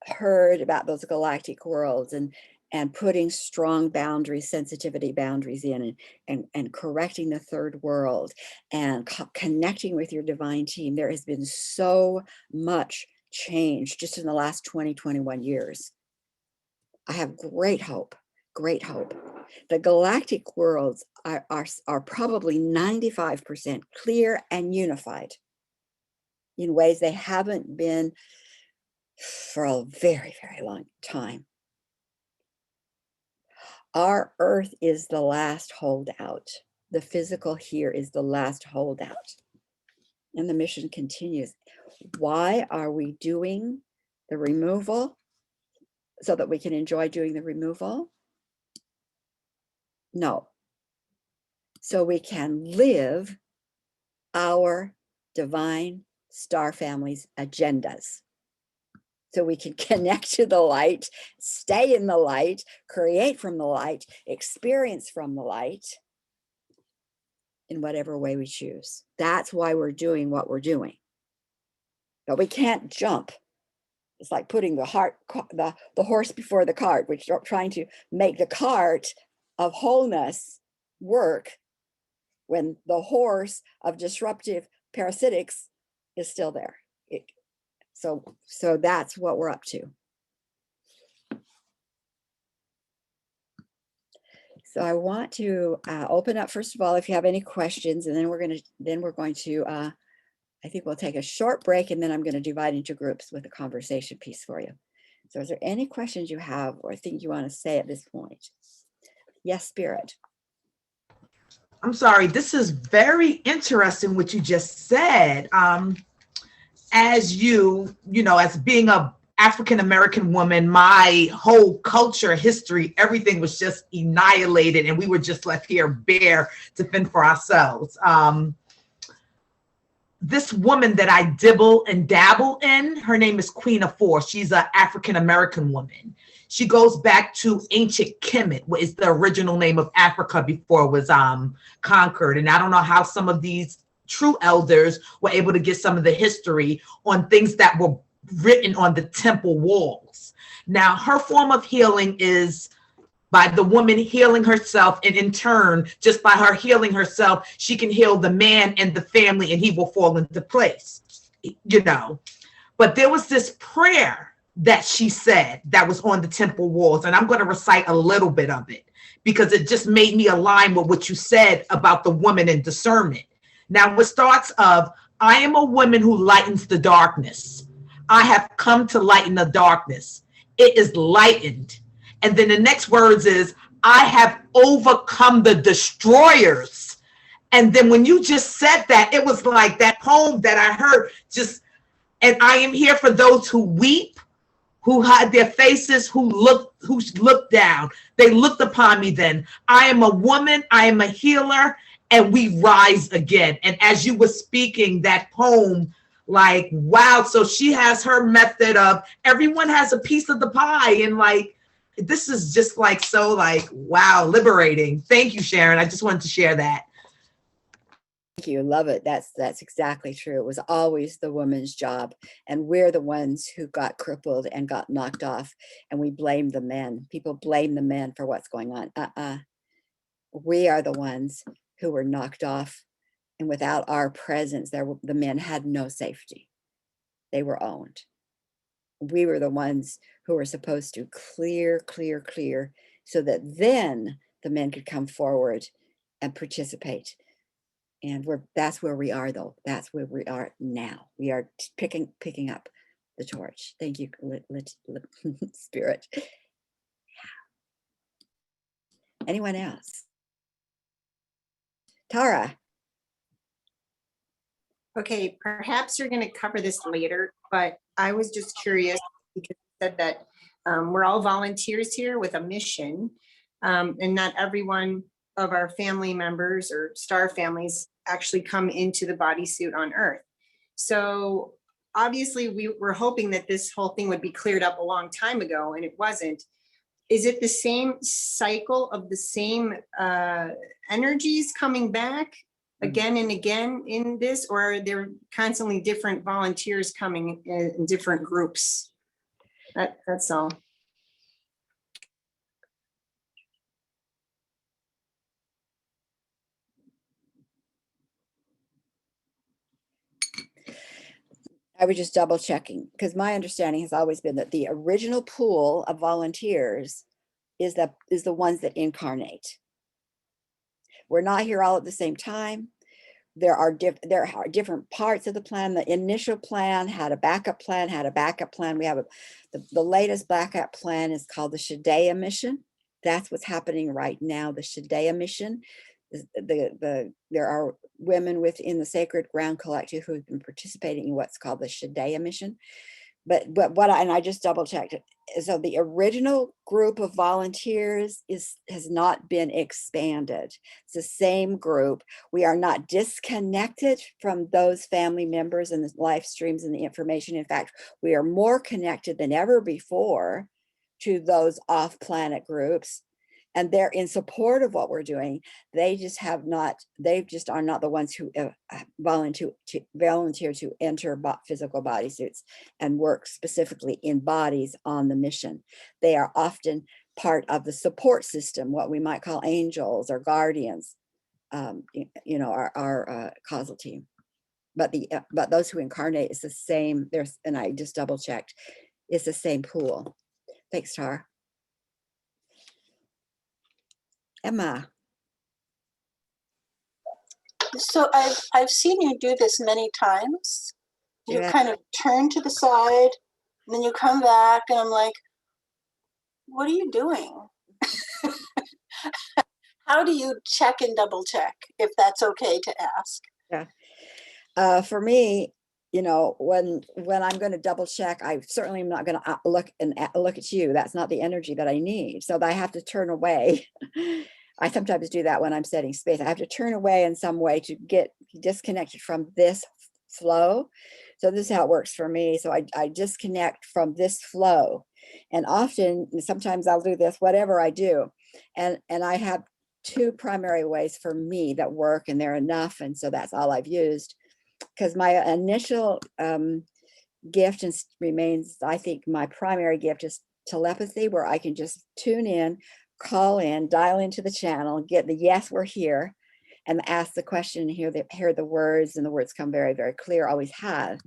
A: heard about those galactic worlds and putting strong boundaries, sensitivity boundaries in, and correcting the third world and connecting with your divine team, there has been so much change just in the last 21 years. I have great hope. The galactic worlds are probably 95% clear and unified in ways they haven't been for a very, very long time. Our Earth is the last holdout. The physical here is the last holdout. And the mission continues. Why are we doing the removal? So that we can enjoy doing the removal? No. So we can live our divine star family's agendas. So we can connect to the light, stay in the light, create from the light, experience from the light in whatever way we choose. That's why we're doing what we're doing. But we can't jump. It's like putting the horse before the cart, which are trying to make the cart of wholeness work when the horse of disruptive parasitics is still there. So that's what we're up to. So I want to open up, first of all, if you have any questions, and then we're going to I think we'll take a short break, and then I'm going to divide into groups with a conversation piece for you. So is there any questions you have or think you want to say at this point? Yes, Spirit.
C: I'm sorry, this is very interesting what you just said. As as being a African-American woman, my whole culture, history, everything was just annihilated, and we were just left here bare to fend for ourselves. This woman that I dibble and dabble in, her name is Queen of Four. She's an African-American woman. She goes back to ancient Kemet, which is the original name of Africa before it was conquered. And I don't know how some of these true elders were able to get some of the history on things that were written on the temple walls. Now, her form of healing is by the woman healing herself, and in turn, just by her healing herself, she can heal the man and the family, and he will fall into place, you know. But there was this prayer that she said that was on the temple walls, and I'm going to recite a little bit of it because it just made me align with what you said about the woman and discernment. Now, it starts of, I am a woman who lightens the darkness. I have come to lighten the darkness. It is lightened. And then the next words is, I have overcome the destroyers. And then when you just said that, it was like that poem that I heard just, and I am here for those who weep, who hide their faces, who look down. They looked upon me then. I am a woman, I am a healer, and we rise again. And as you were speaking that poem, like, wow, so she has her method of everyone has a piece of the pie, and like, this is just like, so like, wow, liberating. Thank you, Sharon. I just wanted to share that.
A: Thank you. Love it. That's exactly true. It was always the woman's job. And we're the ones who got crippled and got knocked off. And we blame the men. People blame the men for what's going on. We are the ones who were knocked off. And without our presence, the men had no safety. They were owned. We were the ones who were supposed to clear, so that then the men could come forward and participate. And that's where we are, though. That's where we are now. We are picking up the torch. Thank you, Spirit. Yeah. Anyone else? Tara.
F: Okay, perhaps you're going to cover this later, but I was just curious because you said that we're all volunteers here with a mission, and not everyone of our family members or star families actually come into the bodysuit on Earth. So obviously we were hoping that this whole thing would be cleared up a long time ago, and it wasn't. Is it the same cycle of the same energies coming back again and again in this, or are there constantly different volunteers coming in different groups? That's all.
A: I was just double checking because my understanding has always been that the original pool of volunteers is the ones that incarnate. We're not here all at the same time. There are different parts of the plan. The initial plan had a backup plan, We have the latest backup plan is called the Shaddai mission. That's what's happening right now, the Shaddai mission. There are women within the Sacred Ground Collective who have been participating in what's called the Shaddai mission. But I just double checked it. So the original group of volunteers has not been expanded. It's the same group. We are not disconnected from those family members and the live streams and the information. In fact, we are more connected than ever before to those off-planet groups. And they're in support of what we're doing. They just are not the ones who volunteer to enter physical bodysuits and work specifically in bodies on the mission. They are often part of the support system, what we might call angels or guardians, our causal team. But those who incarnate is the same. And I just double checked, it's the same pool. Thanks, Tara. Emma.
E: So I've seen you do this many times. You
A: Yeah.
E: kind of turn to the side, and then you come back, and I'm like, what are you doing? How do you check and double check, if that's okay to ask?
A: Yeah. For me, when I'm going to double check, I certainly am not going to look at you. That's not the energy that I need. So I have to turn away. I sometimes do that when I'm setting space. I have to turn away in some way to get disconnected from this flow. So this is how it works for me. So I disconnect from this flow. And sometimes I'll do this, whatever I do. And I have two primary ways for me that work, and they're enough. And so that's all I've used. Because my initial gift remains, I think my primary gift is telepathy, where I can just tune in, call in, dial into the channel, get the yes, we're here, and ask the question and hear the words, and the words come very, very clear, always have.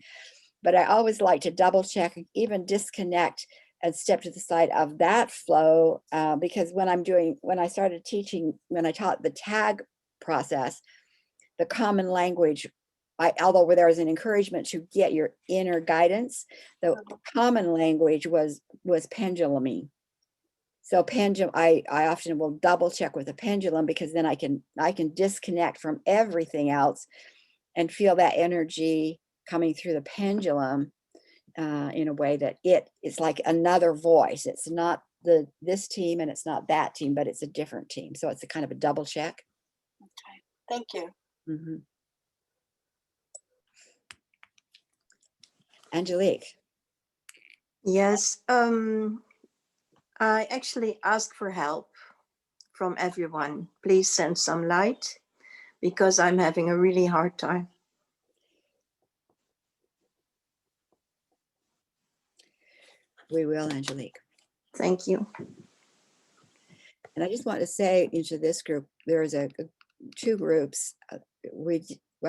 A: But I always like to double check, even disconnect and step to the side of that flow, because when I started teaching, when I taught the tag process, the common language, although there was an encouragement to get your inner guidance, the common language was penduluming. So pendulum, I often will double check with a pendulum, because then I can disconnect from everything else and feel that energy coming through the pendulum in a way that it's like another voice. It's not this team and it's not that team, but it's a different team. So it's a kind of a double check.
E: Okay, thank you.
A: Mm-hmm. Angelique.
H: Yes, I actually asked for help from everyone. Please send some light, because I'm having a really hard time.
A: We will, Angelique.
H: Thank you.
A: And I just want to say into this group, there's two groups. I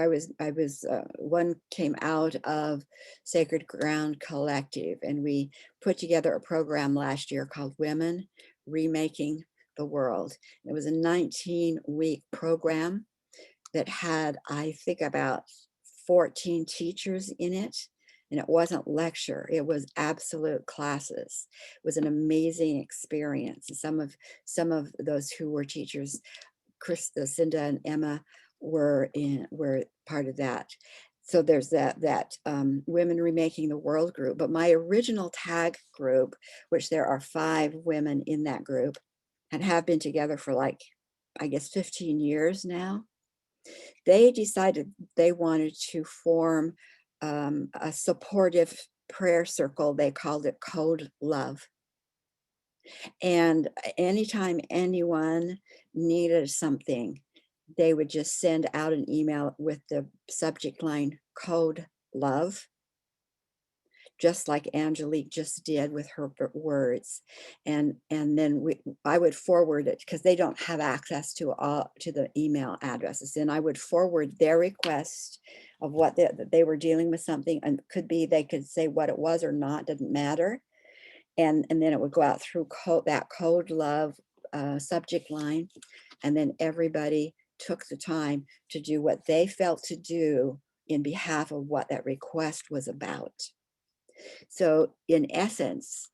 A: was one came out of Sacred Ground Collective, and we put together a program last year called Women Remaking the World. It was a 19-week program that had, I think, about 14 teachers in it. And it wasn't lecture, it was absolute classes. It was an amazing experience. And some of those who were teachers, Cinda and Emma, were part of that. So there's that Women Remaking the World group. But my original tag group, which there are 5 women in that group, and have been together for like, I guess, 15 years now, they decided they wanted to form a supportive prayer circle. They called it Code Love. And anytime anyone needed something, they would just send out an email with the subject line Code Love, just like Angelique just did with her words. And then I would forward it, because they don't have access to the email addresses. And I would forward their request of what they were dealing with something, and could be they could say what it was or not, didn't matter. And then it would go out through that Code Love subject line. And then everybody took the time to do what they felt to do in behalf of what that request was about. So in essence,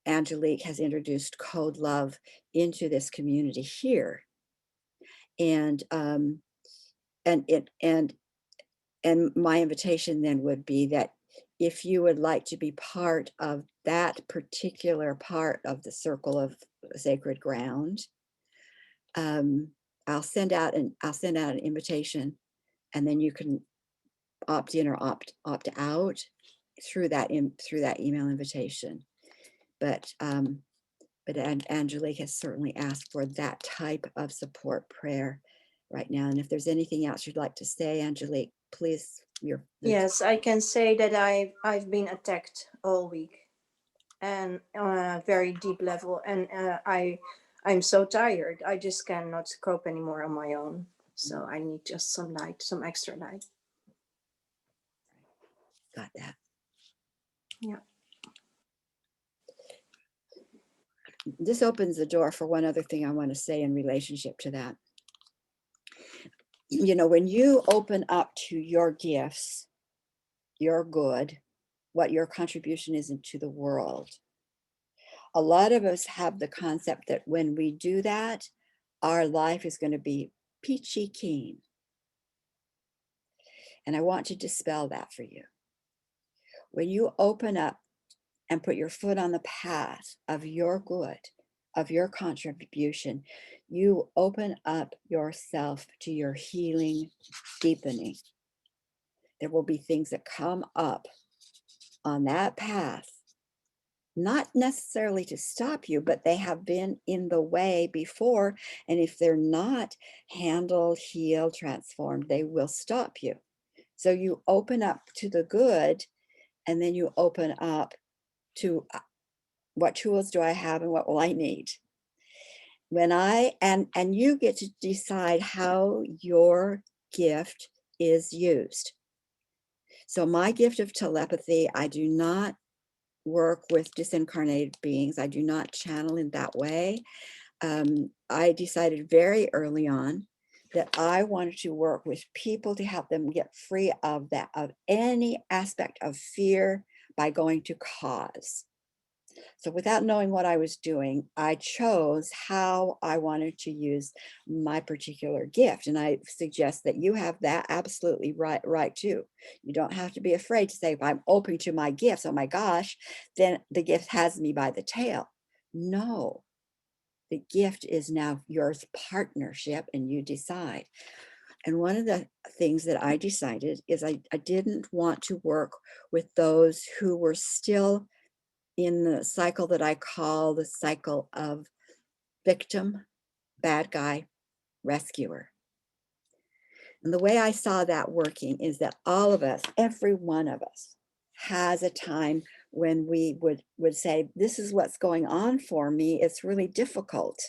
A: Angelique has introduced Code Love into this community here. And my invitation then would be that if you would like to be part of that particular part of the Circle of Sacred Ground, I'll send out an invitation, and then you can opt in or opt out through that email invitation. But Angelique has certainly asked for that type of support prayer right now. And if there's anything else you'd like to say, Angelique, please.
H: Yes, I can say that I've been attacked all week, and on a very deep level, and I'm so tired. I just cannot cope anymore on my own. So I need just some light, some extra light.
A: Got that.
H: Yeah.
A: This opens the door for one other thing I want to say in relationship to that. You know, when you open up to your gifts, your good, what your contribution is into the world, a lot of us have the concept that when we do that, our life is going to be peachy keen. And I want to dispel that for you. When you open up and put your foot on the path of your good, of your contribution, you open up yourself to your healing, deepening. There will be things that come up on that path, not necessarily to stop you, but they have been in the way before. And if they're not handled, healed, transformed, they will stop you. So you open up to the good, and then you open up to what tools do I have and what will I need? When and you get to decide how your gift is used. So my gift of telepathy, I do not work with disincarnated beings. I do not channel in that way. I decided very early on that I wanted to work with people to help them get free of that, of any aspect of fear by going to cause. So without knowing what I was doing, I chose how I wanted to use my particular gift. And I suggest that you have that absolutely right too. You don't have to be afraid to say, if I'm open to my gifts, oh my gosh, then the gift has me by the tail. No, the gift is now yours, partnership, and you decide. And one of the things that I decided is I didn't want to work with those who were still in the cycle that I call the cycle of victim, bad guy, rescuer. And the way I saw that working is that all of us, every one of us, has a time when we would say, this is what's going on for me. It's really difficult.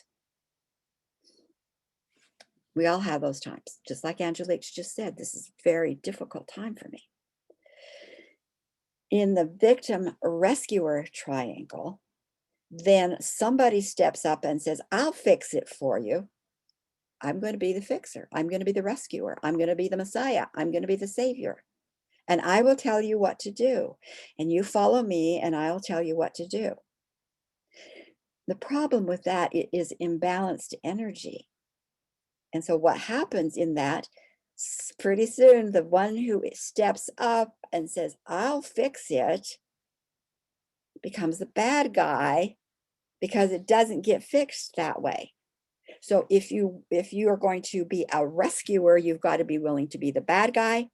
A: We all have those times. Just like Angelique just said, this is a very difficult time for me. In the victim rescuer triangle, then somebody steps up and says, I'll fix it for you. I'm going to be the fixer. I'm going to be the rescuer. I'm going to be the Messiah. I'm going to be the savior. And I will tell you what to do. And you follow me and I'll tell you what to do. The problem with that is imbalanced energy. And so what happens in that, pretty soon, the one who steps up and says, I'll fix it, becomes the bad guy because it doesn't get fixed that way. So if you are going to be a rescuer, you've got to be willing to be the bad guy,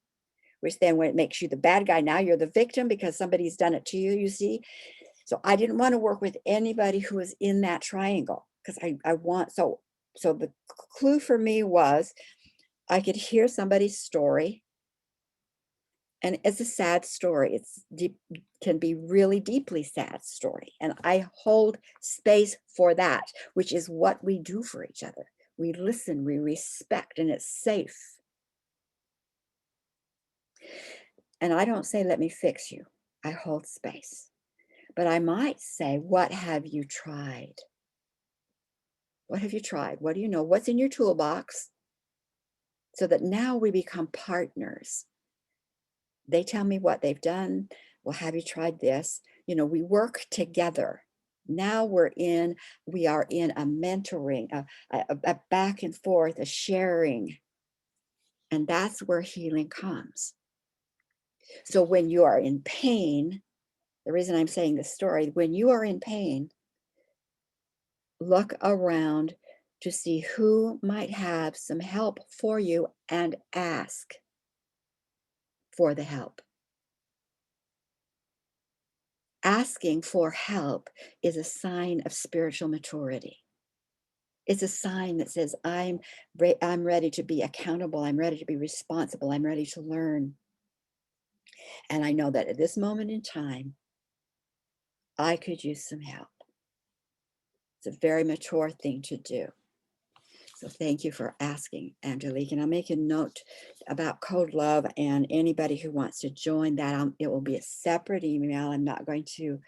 A: which then when it makes you the bad guy, now you're the victim because somebody's done it to you, you see. So I didn't want to work with anybody who was in that triangle because I want, so the clue for me was I could hear somebody's story. And it's a sad story. It's deep, can be really deeply sad story. And I hold space for that, which is what we do for each other. We listen, we respect, and it's safe. And I don't say, let me fix you. I hold space. But I might say, what have you tried? What have you tried? What do you know? What's in your toolbox? So that now we become partners. They tell me what they've done. Well, have you tried this? You know, we work together. Now we are in a mentoring, a back and forth, a sharing. And that's where healing comes. So when you are in pain, the reason I'm saying this story, when you are in pain, look around to see who might have some help for you and ask for the help. Asking for help is a sign of spiritual maturity. It's a sign that says, I'm ready to be accountable. I'm ready to be responsible. I'm ready to learn. And I know that at this moment in time, I could use some help. It's a very mature thing to do. So thank you for asking, Angelique. And I'll make a note about Code Love, and anybody who wants to join that, it will be a separate email. I'm not going to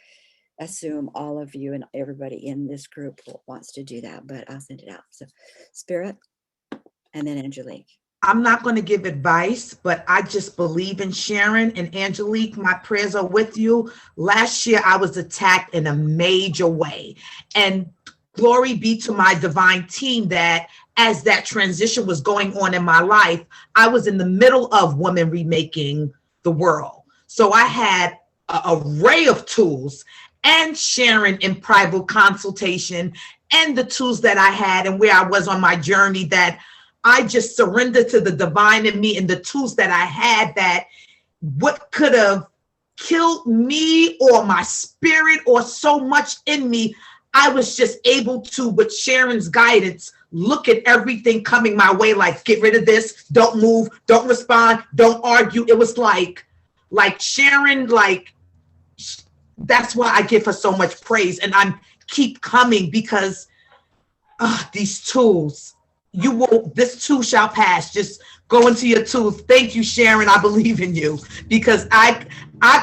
A: assume all of you and everybody in this group wants to do that, but I'll send it out. So Spirit, and then Angelique.
C: I'm not going to give advice, but I just believe in Sharon and Angelique. My prayers are with you. Last year, I was attacked in a major way. And glory be to my divine team that as that transition was going on in my life, I was in the middle of women remaking the world. So I had an array of tools and Sharon in private consultation and the tools that I had and where I was on my journey that I just surrendered to the divine in me and the tools that I had that what could have killed me or my spirit or so much in me, I was just able to, with Sharon's guidance, look at everything coming my way, like get rid of this, don't move, don't respond, don't argue. It was like Sharon, like that's why I give her so much praise, and I'm keep coming because these tools. You will. This too shall pass. Just go into your tools. Thank you, Sharon. I believe in you because I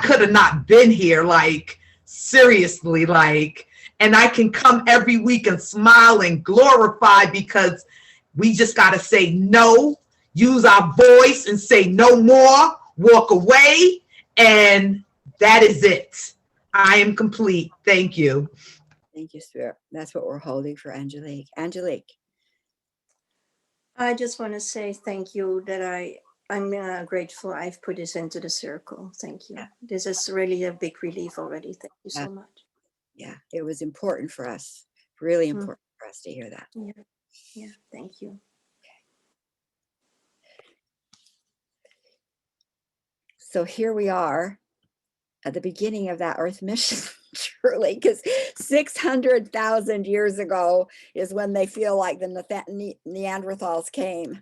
C: could have not been here. Like seriously, like, and I can come every week and smile and glorify because we just got to say no, use our voice and say no more, walk away, and that is it. I am complete. Thank you.
A: Thank you, Spirit. That's what we're holding for Angelique. Angelique.
H: I just want to say thank you that I'm grateful I've put this into the circle. Thank you. This is really a big relief already. Thank you so much.
A: Yeah, it was important for us, really
H: Mm.
A: important for us to hear that.
H: Yeah, thank you.
A: So here we are at the beginning of that Earth mission, truly, because 600,000 years ago is when they feel like the Neanderthals came.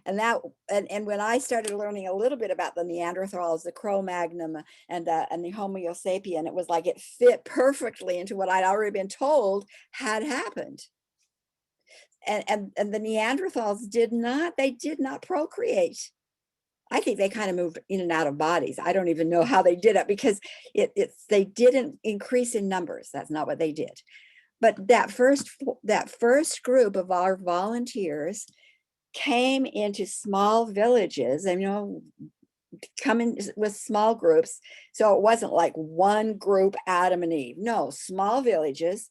A: And that, and when I started learning a little bit about the Neanderthals, the Cro-Magnon and the Homo sapien, it was like it fit perfectly into what I'd already been told had happened. And the Neanderthals did not procreate. I think they kind of moved in and out of bodies. I don't even know how they did it because they didn't increase in numbers. That's not what they did. But that first group of our volunteers came into small villages, and coming with small groups. So it wasn't like one group, Adam and Eve. No, small villages.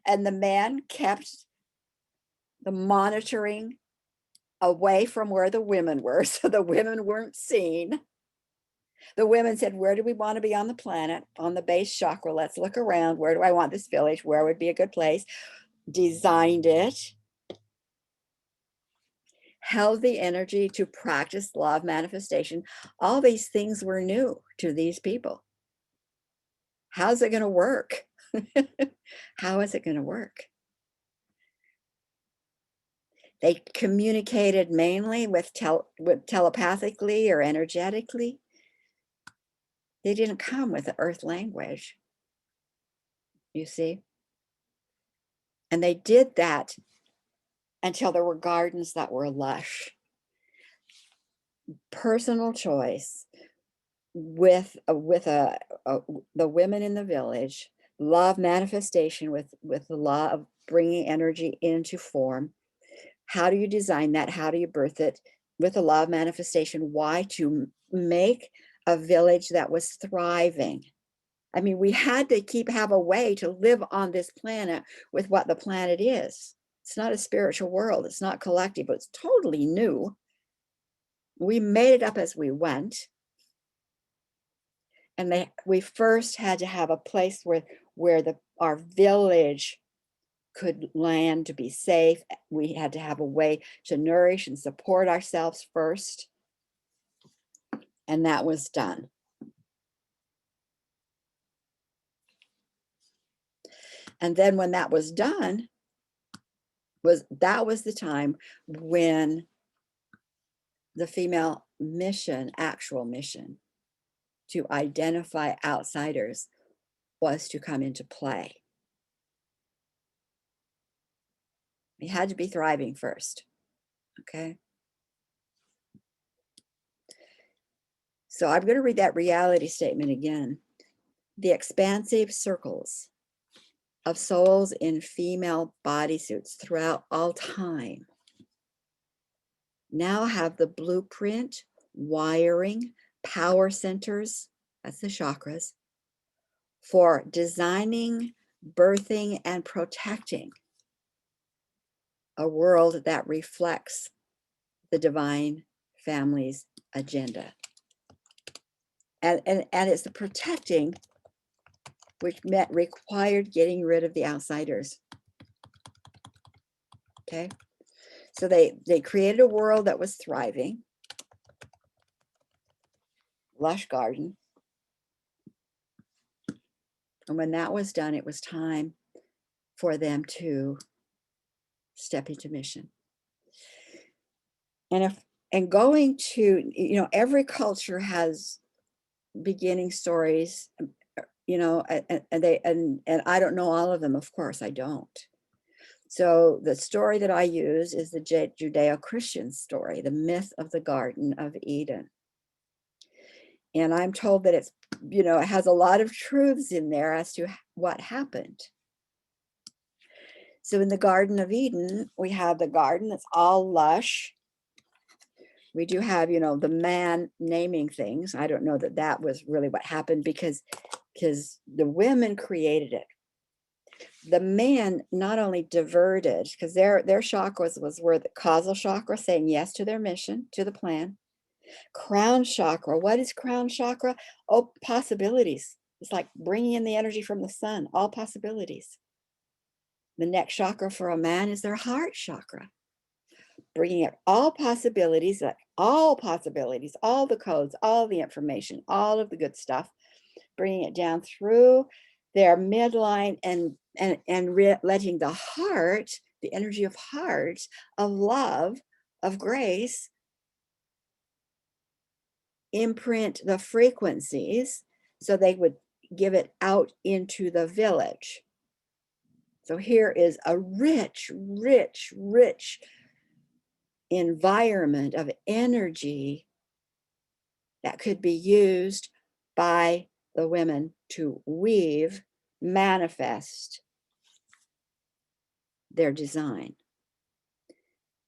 A: And the men kept the monitoring away from where the women were, so the women weren't seen. The women said, where do we want to be on the planet? On the base chakra, let's look around. Where do I want this village? Where would be a good place? Designed it. Held the energy to practice law of manifestation. All these things were new to these people. How's it going to work? How is it going to work? They communicated mainly with telepathically or energetically. They didn't come with the earth language, you see? And they did that until there were gardens that were lush. Personal choice with the women in the village, law of manifestation with the law of bringing energy into form. How do you design that? How do you birth it? With the law of manifestation, why? To make a village that was thriving. I mean, we had to have a way to live on this planet with what the planet is. It's not a spiritual world. It's not collective. It's totally new. We made it up as we went. And we first had to have a place where our village could land to be safe. We had to have a way to nourish and support ourselves first. And that was done. And then when that was done, that was the time when the female mission, actual mission, to identify outsiders was to come into play. We had to be thriving first, okay? So I'm going to read that reality statement again. The expansive circles of souls in female bodysuits throughout all time now have the blueprint, wiring, power centers, that's the chakras, for designing, birthing, and protecting a world that reflects the divine family's agenda. And it's the protecting which required getting rid of the outsiders. Okay, so they created a world that was thriving, lush garden. And when that was done, it was time for them to step into mission. And going to, every culture has beginning stories, you know, and I don't know all of them, of course, I don't. So the story that I use is the Judeo-Christian story, the myth of the Garden of Eden. And I'm told that it's, you know, it has a lot of truths in there as to what happened. So in the Garden of Eden, we have the garden that's all lush. We do have, you know, the man naming things. I don't know that that was really what happened because the women created it. The man not only diverted, because their chakras was where the causal chakra, saying yes to their mission, to the plan. Crown chakra, what is crown chakra? Oh, possibilities. It's like bringing in the energy from the sun, all possibilities. The next chakra for a man is their heart chakra, bringing up all possibilities, all the codes, all the information, all of the good stuff, bringing it down through their midline and letting the heart, the energy of heart, of love, of grace, imprint the frequencies so they would give it out into the village. So here is a rich, rich, rich environment of energy that could be used by the women to weave, manifest their design.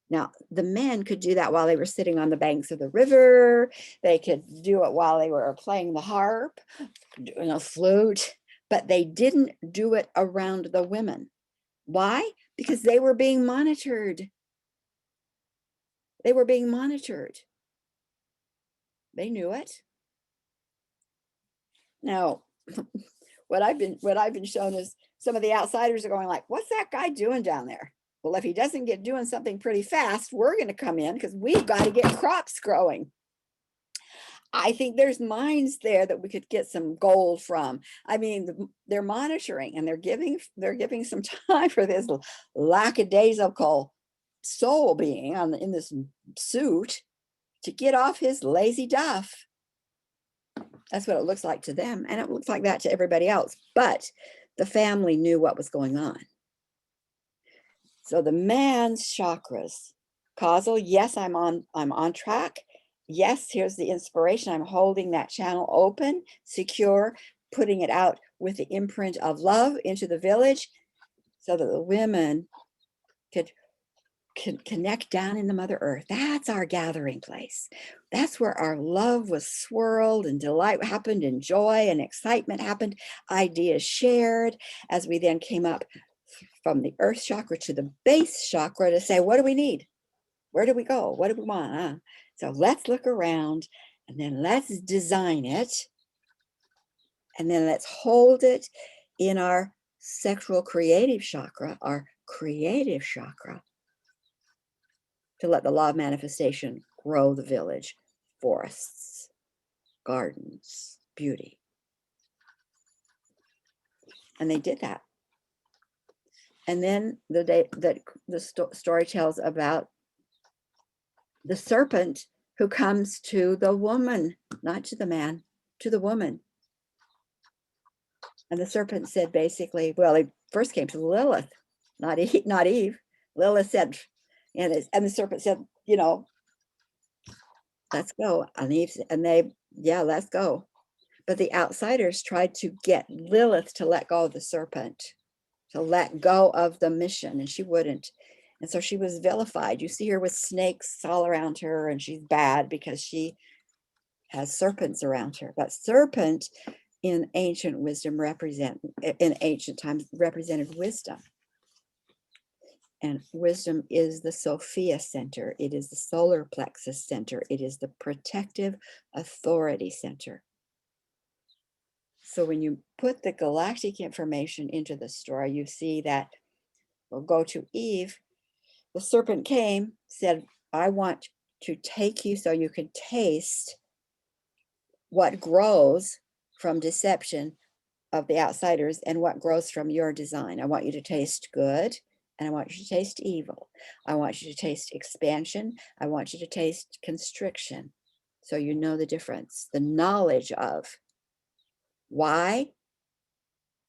A: Now, the men could do that while they were sitting on the banks of the river. They could do it while they were playing the harp, doing a flute, but they didn't do it around the women. Why? Because they were being monitored. They were being monitored. They knew it. Now, what I've been shown is some of the outsiders are going like, what's that guy doing down there? Well, if he doesn't get doing something pretty fast, we're going to come in because we've got to get crops growing. I think there's mines there that we could get some gold from. I mean, they're monitoring and they're giving some time for this lackadaisical soul being in this suit to get off his lazy duff. That's what it looks like to them. And it looks like that to everybody else. But the family knew what was going on. So the man's chakras, causal, yes, I'm on track. Yes, here's the inspiration. I'm holding that channel open, secure, putting it out with the imprint of love into the village so that the women could connect down in the Mother Earth. That's our gathering place. That's where our love was swirled and delight happened and joy and excitement happened. Ideas shared as we then came up from the earth chakra to the base chakra to say, what do we need? Where do we go? What do we want? So let's look around and then let's design it. And then let's hold it in our sexual creative chakra, our creative chakra, to let the law of manifestation grow the village, forests, gardens, beauty. And they did that. And then the day that the story tells about the serpent who comes to the woman, not to the man, to the woman. And the serpent said basically, well, he first came to Lilith, not Eve. Lilith said, and the serpent said, you know, let's go. And Eve, and they, yeah, let's go. But the outsiders tried to get Lilith to let go of the serpent, to let go of the mission, and she wouldn't. And so she was vilified. You see her with snakes all around her, and she's bad because she has serpents around her. But serpent in ancient wisdom in ancient times represented wisdom. And wisdom is the Sophia center. It is the solar plexus center. It is the protective authority center. So when you put the galactic information into the story, you see that we'll go to Eve. The serpent came, said, I want to take you so you can taste what grows from deception of the outsiders and what grows from your design. I want you to taste good and I want you to taste evil. I want you to taste expansion. I want you to taste constriction. So you know the difference, the knowledge of why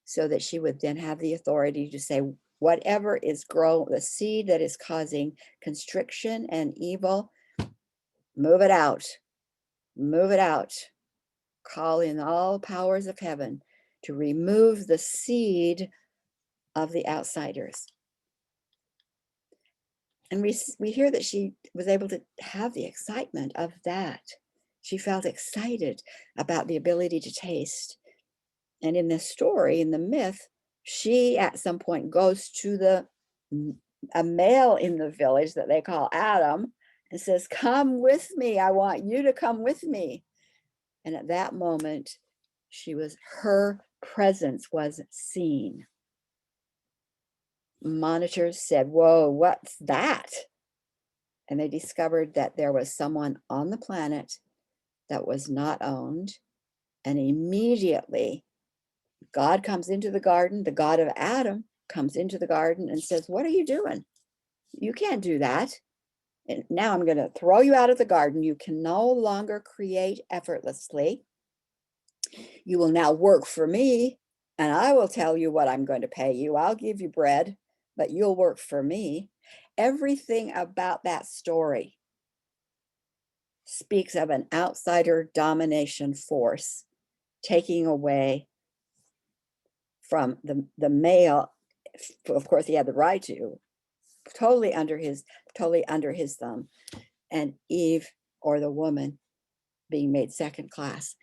A: so that she would then have the authority to say, whatever is growing, the seed that is causing constriction and evil, move it out, move it out. Call in all powers of heaven to remove the seed of the outsiders. And we hear that she was able to have the excitement of that. She felt excited about the ability to taste. And in the story, in the myth, she at some point goes to a male in the village that they call Adam and says, come with me. I want you to come with me. And at that moment, her presence was seen. Monitors said, whoa, what's that? And they discovered that there was someone on the planet that was not owned. And immediately, God comes into the garden, the God of Adam comes into the garden and says, what are you doing? You can't do that. And now I'm going to throw you out of the garden. You can no longer create effortlessly. You will now work for me, and I will tell you what I'm going to pay you. I'll give you bread, but you'll work for me. Everything about that story speaks of an outsider domination force taking away from the male. Of course, he had the right to, totally under his thumb, and Eve, or the woman, being made second class.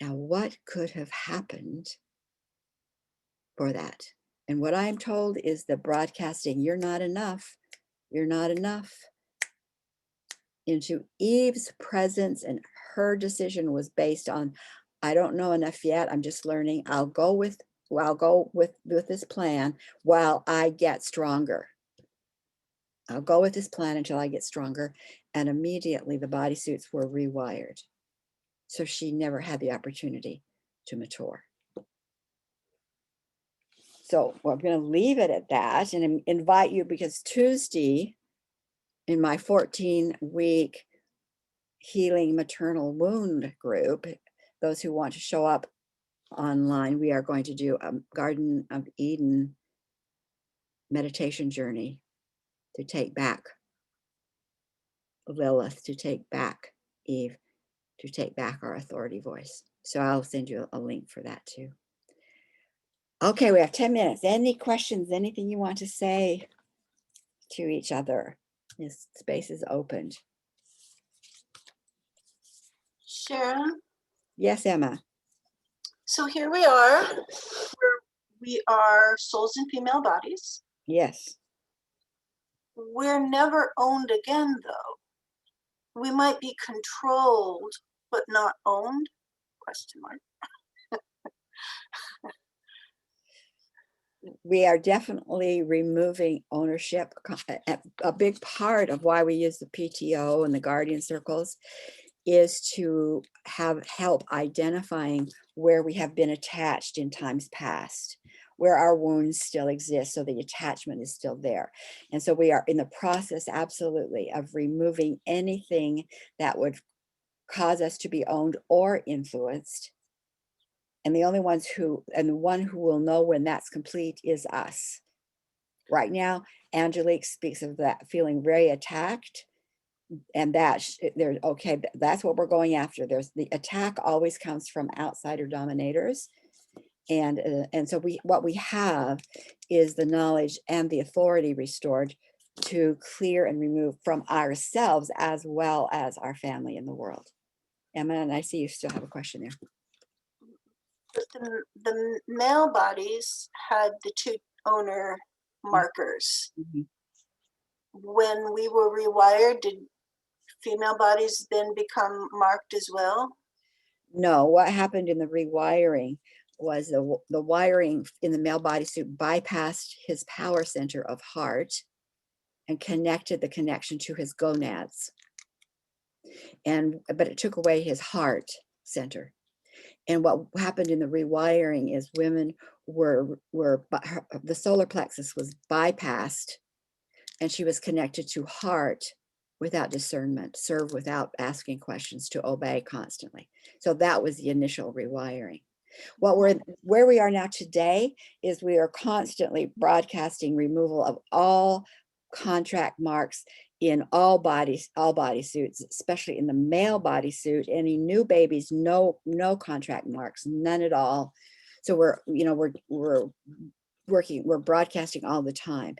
A: Now, what could have happened for that? And what I'm told is the broadcasting, you're not enough, you're not enough, into Eve's presence, and her decision was based on, I don't know enough yet, I'm just learning. I'll go with this plan while I get stronger. I'll go with this plan until I get stronger. And immediately the bodysuits were rewired. So she never had the opportunity to mature. So we're going to leave it at that and invite you, because Tuesday in my 14-week healing maternal wound group, those who want to show up online, we are going to do a Garden of Eden meditation journey to take back Lilith, to take back Eve, to take back our authority voice. So I'll send you a link for that too. Okay, we have 10 minutes. Any questions, anything you want to say to each other? This space is opened.
E: Sharon,
A: Yes, Emma.
E: so here we are. We are souls in female bodies.
A: Yes.
E: We're never owned again, though. We might be controlled, but not owned? Question mark.
A: We are definitely removing ownership. A big part of why we use the PTO and the guardian circles is to have help identifying where we have been attached in times past, where our wounds still exist, so the attachment is still there. And so we are in the process, absolutely, of removing anything that would cause us to be owned or influenced. And the one who will know when that's complete is us. Right now, Angelique speaks of that feeling very attacked, and that's what we're going after. There's the attack always comes from outsider dominators. And so what we have is the knowledge and the authority restored to clear and remove from ourselves as well as our family in the world. Emma, and I see you still have a question there.
E: The male bodies had the two owner markers.
A: Mm-hmm.
E: When we were rewired, did female bodies then become marked as well?
A: No, what happened in the rewiring was the wiring in the male bodysuit bypassed his power center of heart and connected the connection to his gonads. But it took away his heart center. And what happened in the rewiring is women the solar plexus was bypassed, and she was connected to heart without discernment, serve without asking questions, to obey constantly. So that was the initial rewiring. Where we are now today is we are constantly broadcasting removal of all contract marks in all body suits, especially in the male bodysuit. Any new babies, no contract marks, none at all. So we're broadcasting all the time.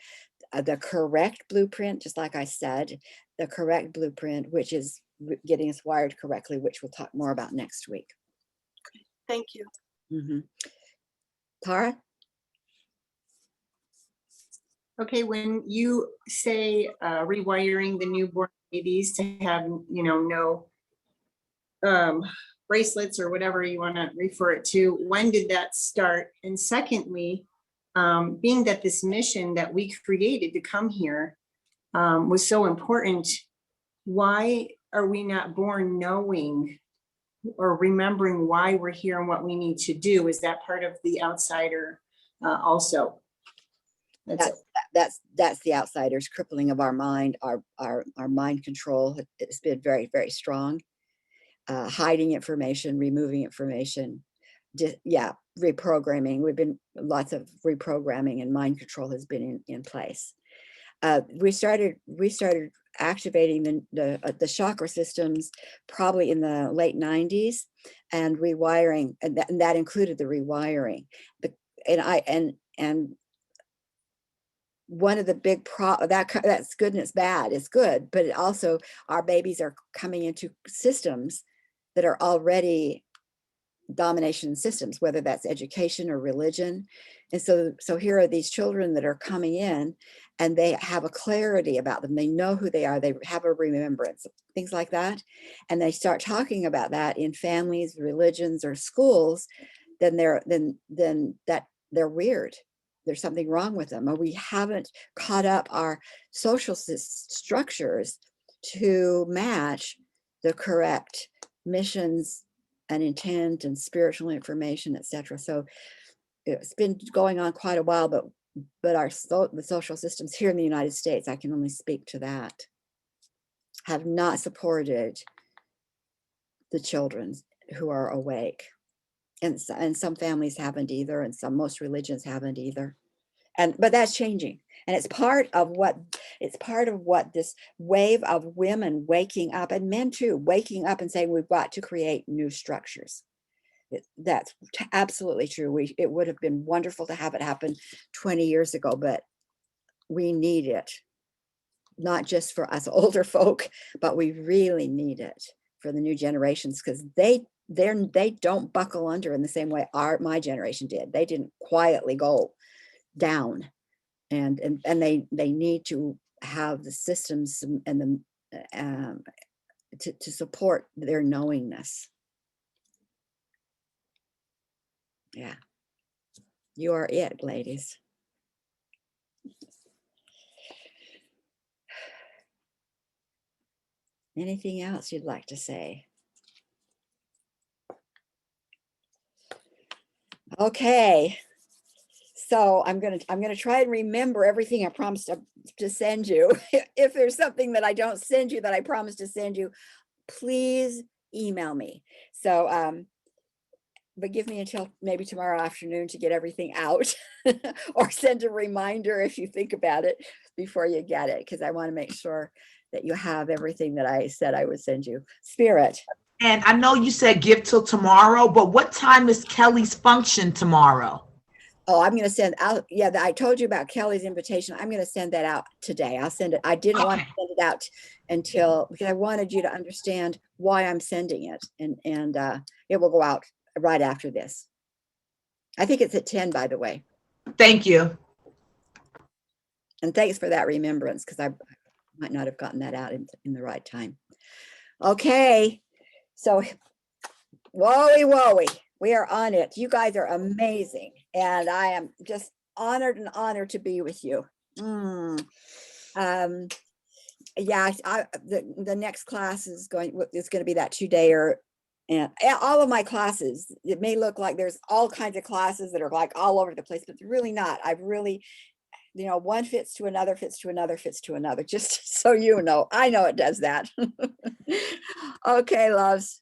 A: The correct blueprint, just like I said, the correct blueprint, which is getting us wired correctly, which we'll talk more about next week.
E: Thank you.
A: Tara?
F: Okay, when you say rewiring the newborn babies to have, no bracelets or whatever you want to refer it to, when did that start? And secondly, being that this mission that we created to come here was so important, why are we not born knowing or remembering why we're here and what we need to do? Is that part of the outsider also?
A: That's the outsider's crippling of our mind. Our mind control, it's been very, very strong. Hiding information, removing information, reprogramming. We've been lots of reprogramming, and mind control has been in place. We started activating the chakra systems probably in the late 90s, and rewiring, and that included the rewiring. And one of the big that's good and it's bad. It's good, but it also, our babies are coming into systems that are already domination systems, whether that's education or religion. And so here are these children that are coming in, and they have a clarity about them. They know who they are. They have a remembrance, things like that. And they start talking about that in families, religions, or schools. Then they're weird. There's something wrong with them, or we haven't caught up our social structures to match the correct missions and intent and spiritual information, etc. So it's been going on quite a while, but the social systems here in the United States, I can only speak to that, have not supported the children who are awake. And some families haven't either, and most religions haven't either. But that's changing, and it's part of what this wave of women waking up, and men too, waking up and saying we've got to create new structures. That's absolutely true. It would have been wonderful to have it happen 20 years ago, but we need it, not just for us older folk, but we really need it for the new generations, because they don't buckle under in the same way my generation did. They didn't quietly go down, and they need to have the systems and the to support their knowingness. Yeah, you are it, ladies. Anything else you'd like to say? Okay. So I'm gonna try and remember everything I promised to send you. If there's something that I don't send you that I promised to send you, please email me. So but give me until maybe tomorrow afternoon to get everything out, or send a reminder if you think about it before you get it, because I want to make sure that you have everything that I said I would send you. Spirit.
C: And I know you said give till tomorrow, but what time is Kelly's function tomorrow?
A: Oh, I'm going to send out. Yeah, I told you about Kelly's invitation. I'm going to send that out today. I'll send it. I didn't want to send it out because I wanted you to understand why I'm sending it, and it will go out right after this. I think it's at 10, by the way.
C: Thank you.
A: And thanks for that remembrance, because I might not have gotten that out in the right time. Okay, so wowie, we are on it. You guys are amazing, and I am just honored to be with you. Yeah, the next class is going to be that 2-dayer. And all of my classes, it may look like there's all kinds of classes that are like all over the place, but they're really not. I've really, one fits to another, fits to another, fits to another, just so you know. I know it does that. Okay, loves.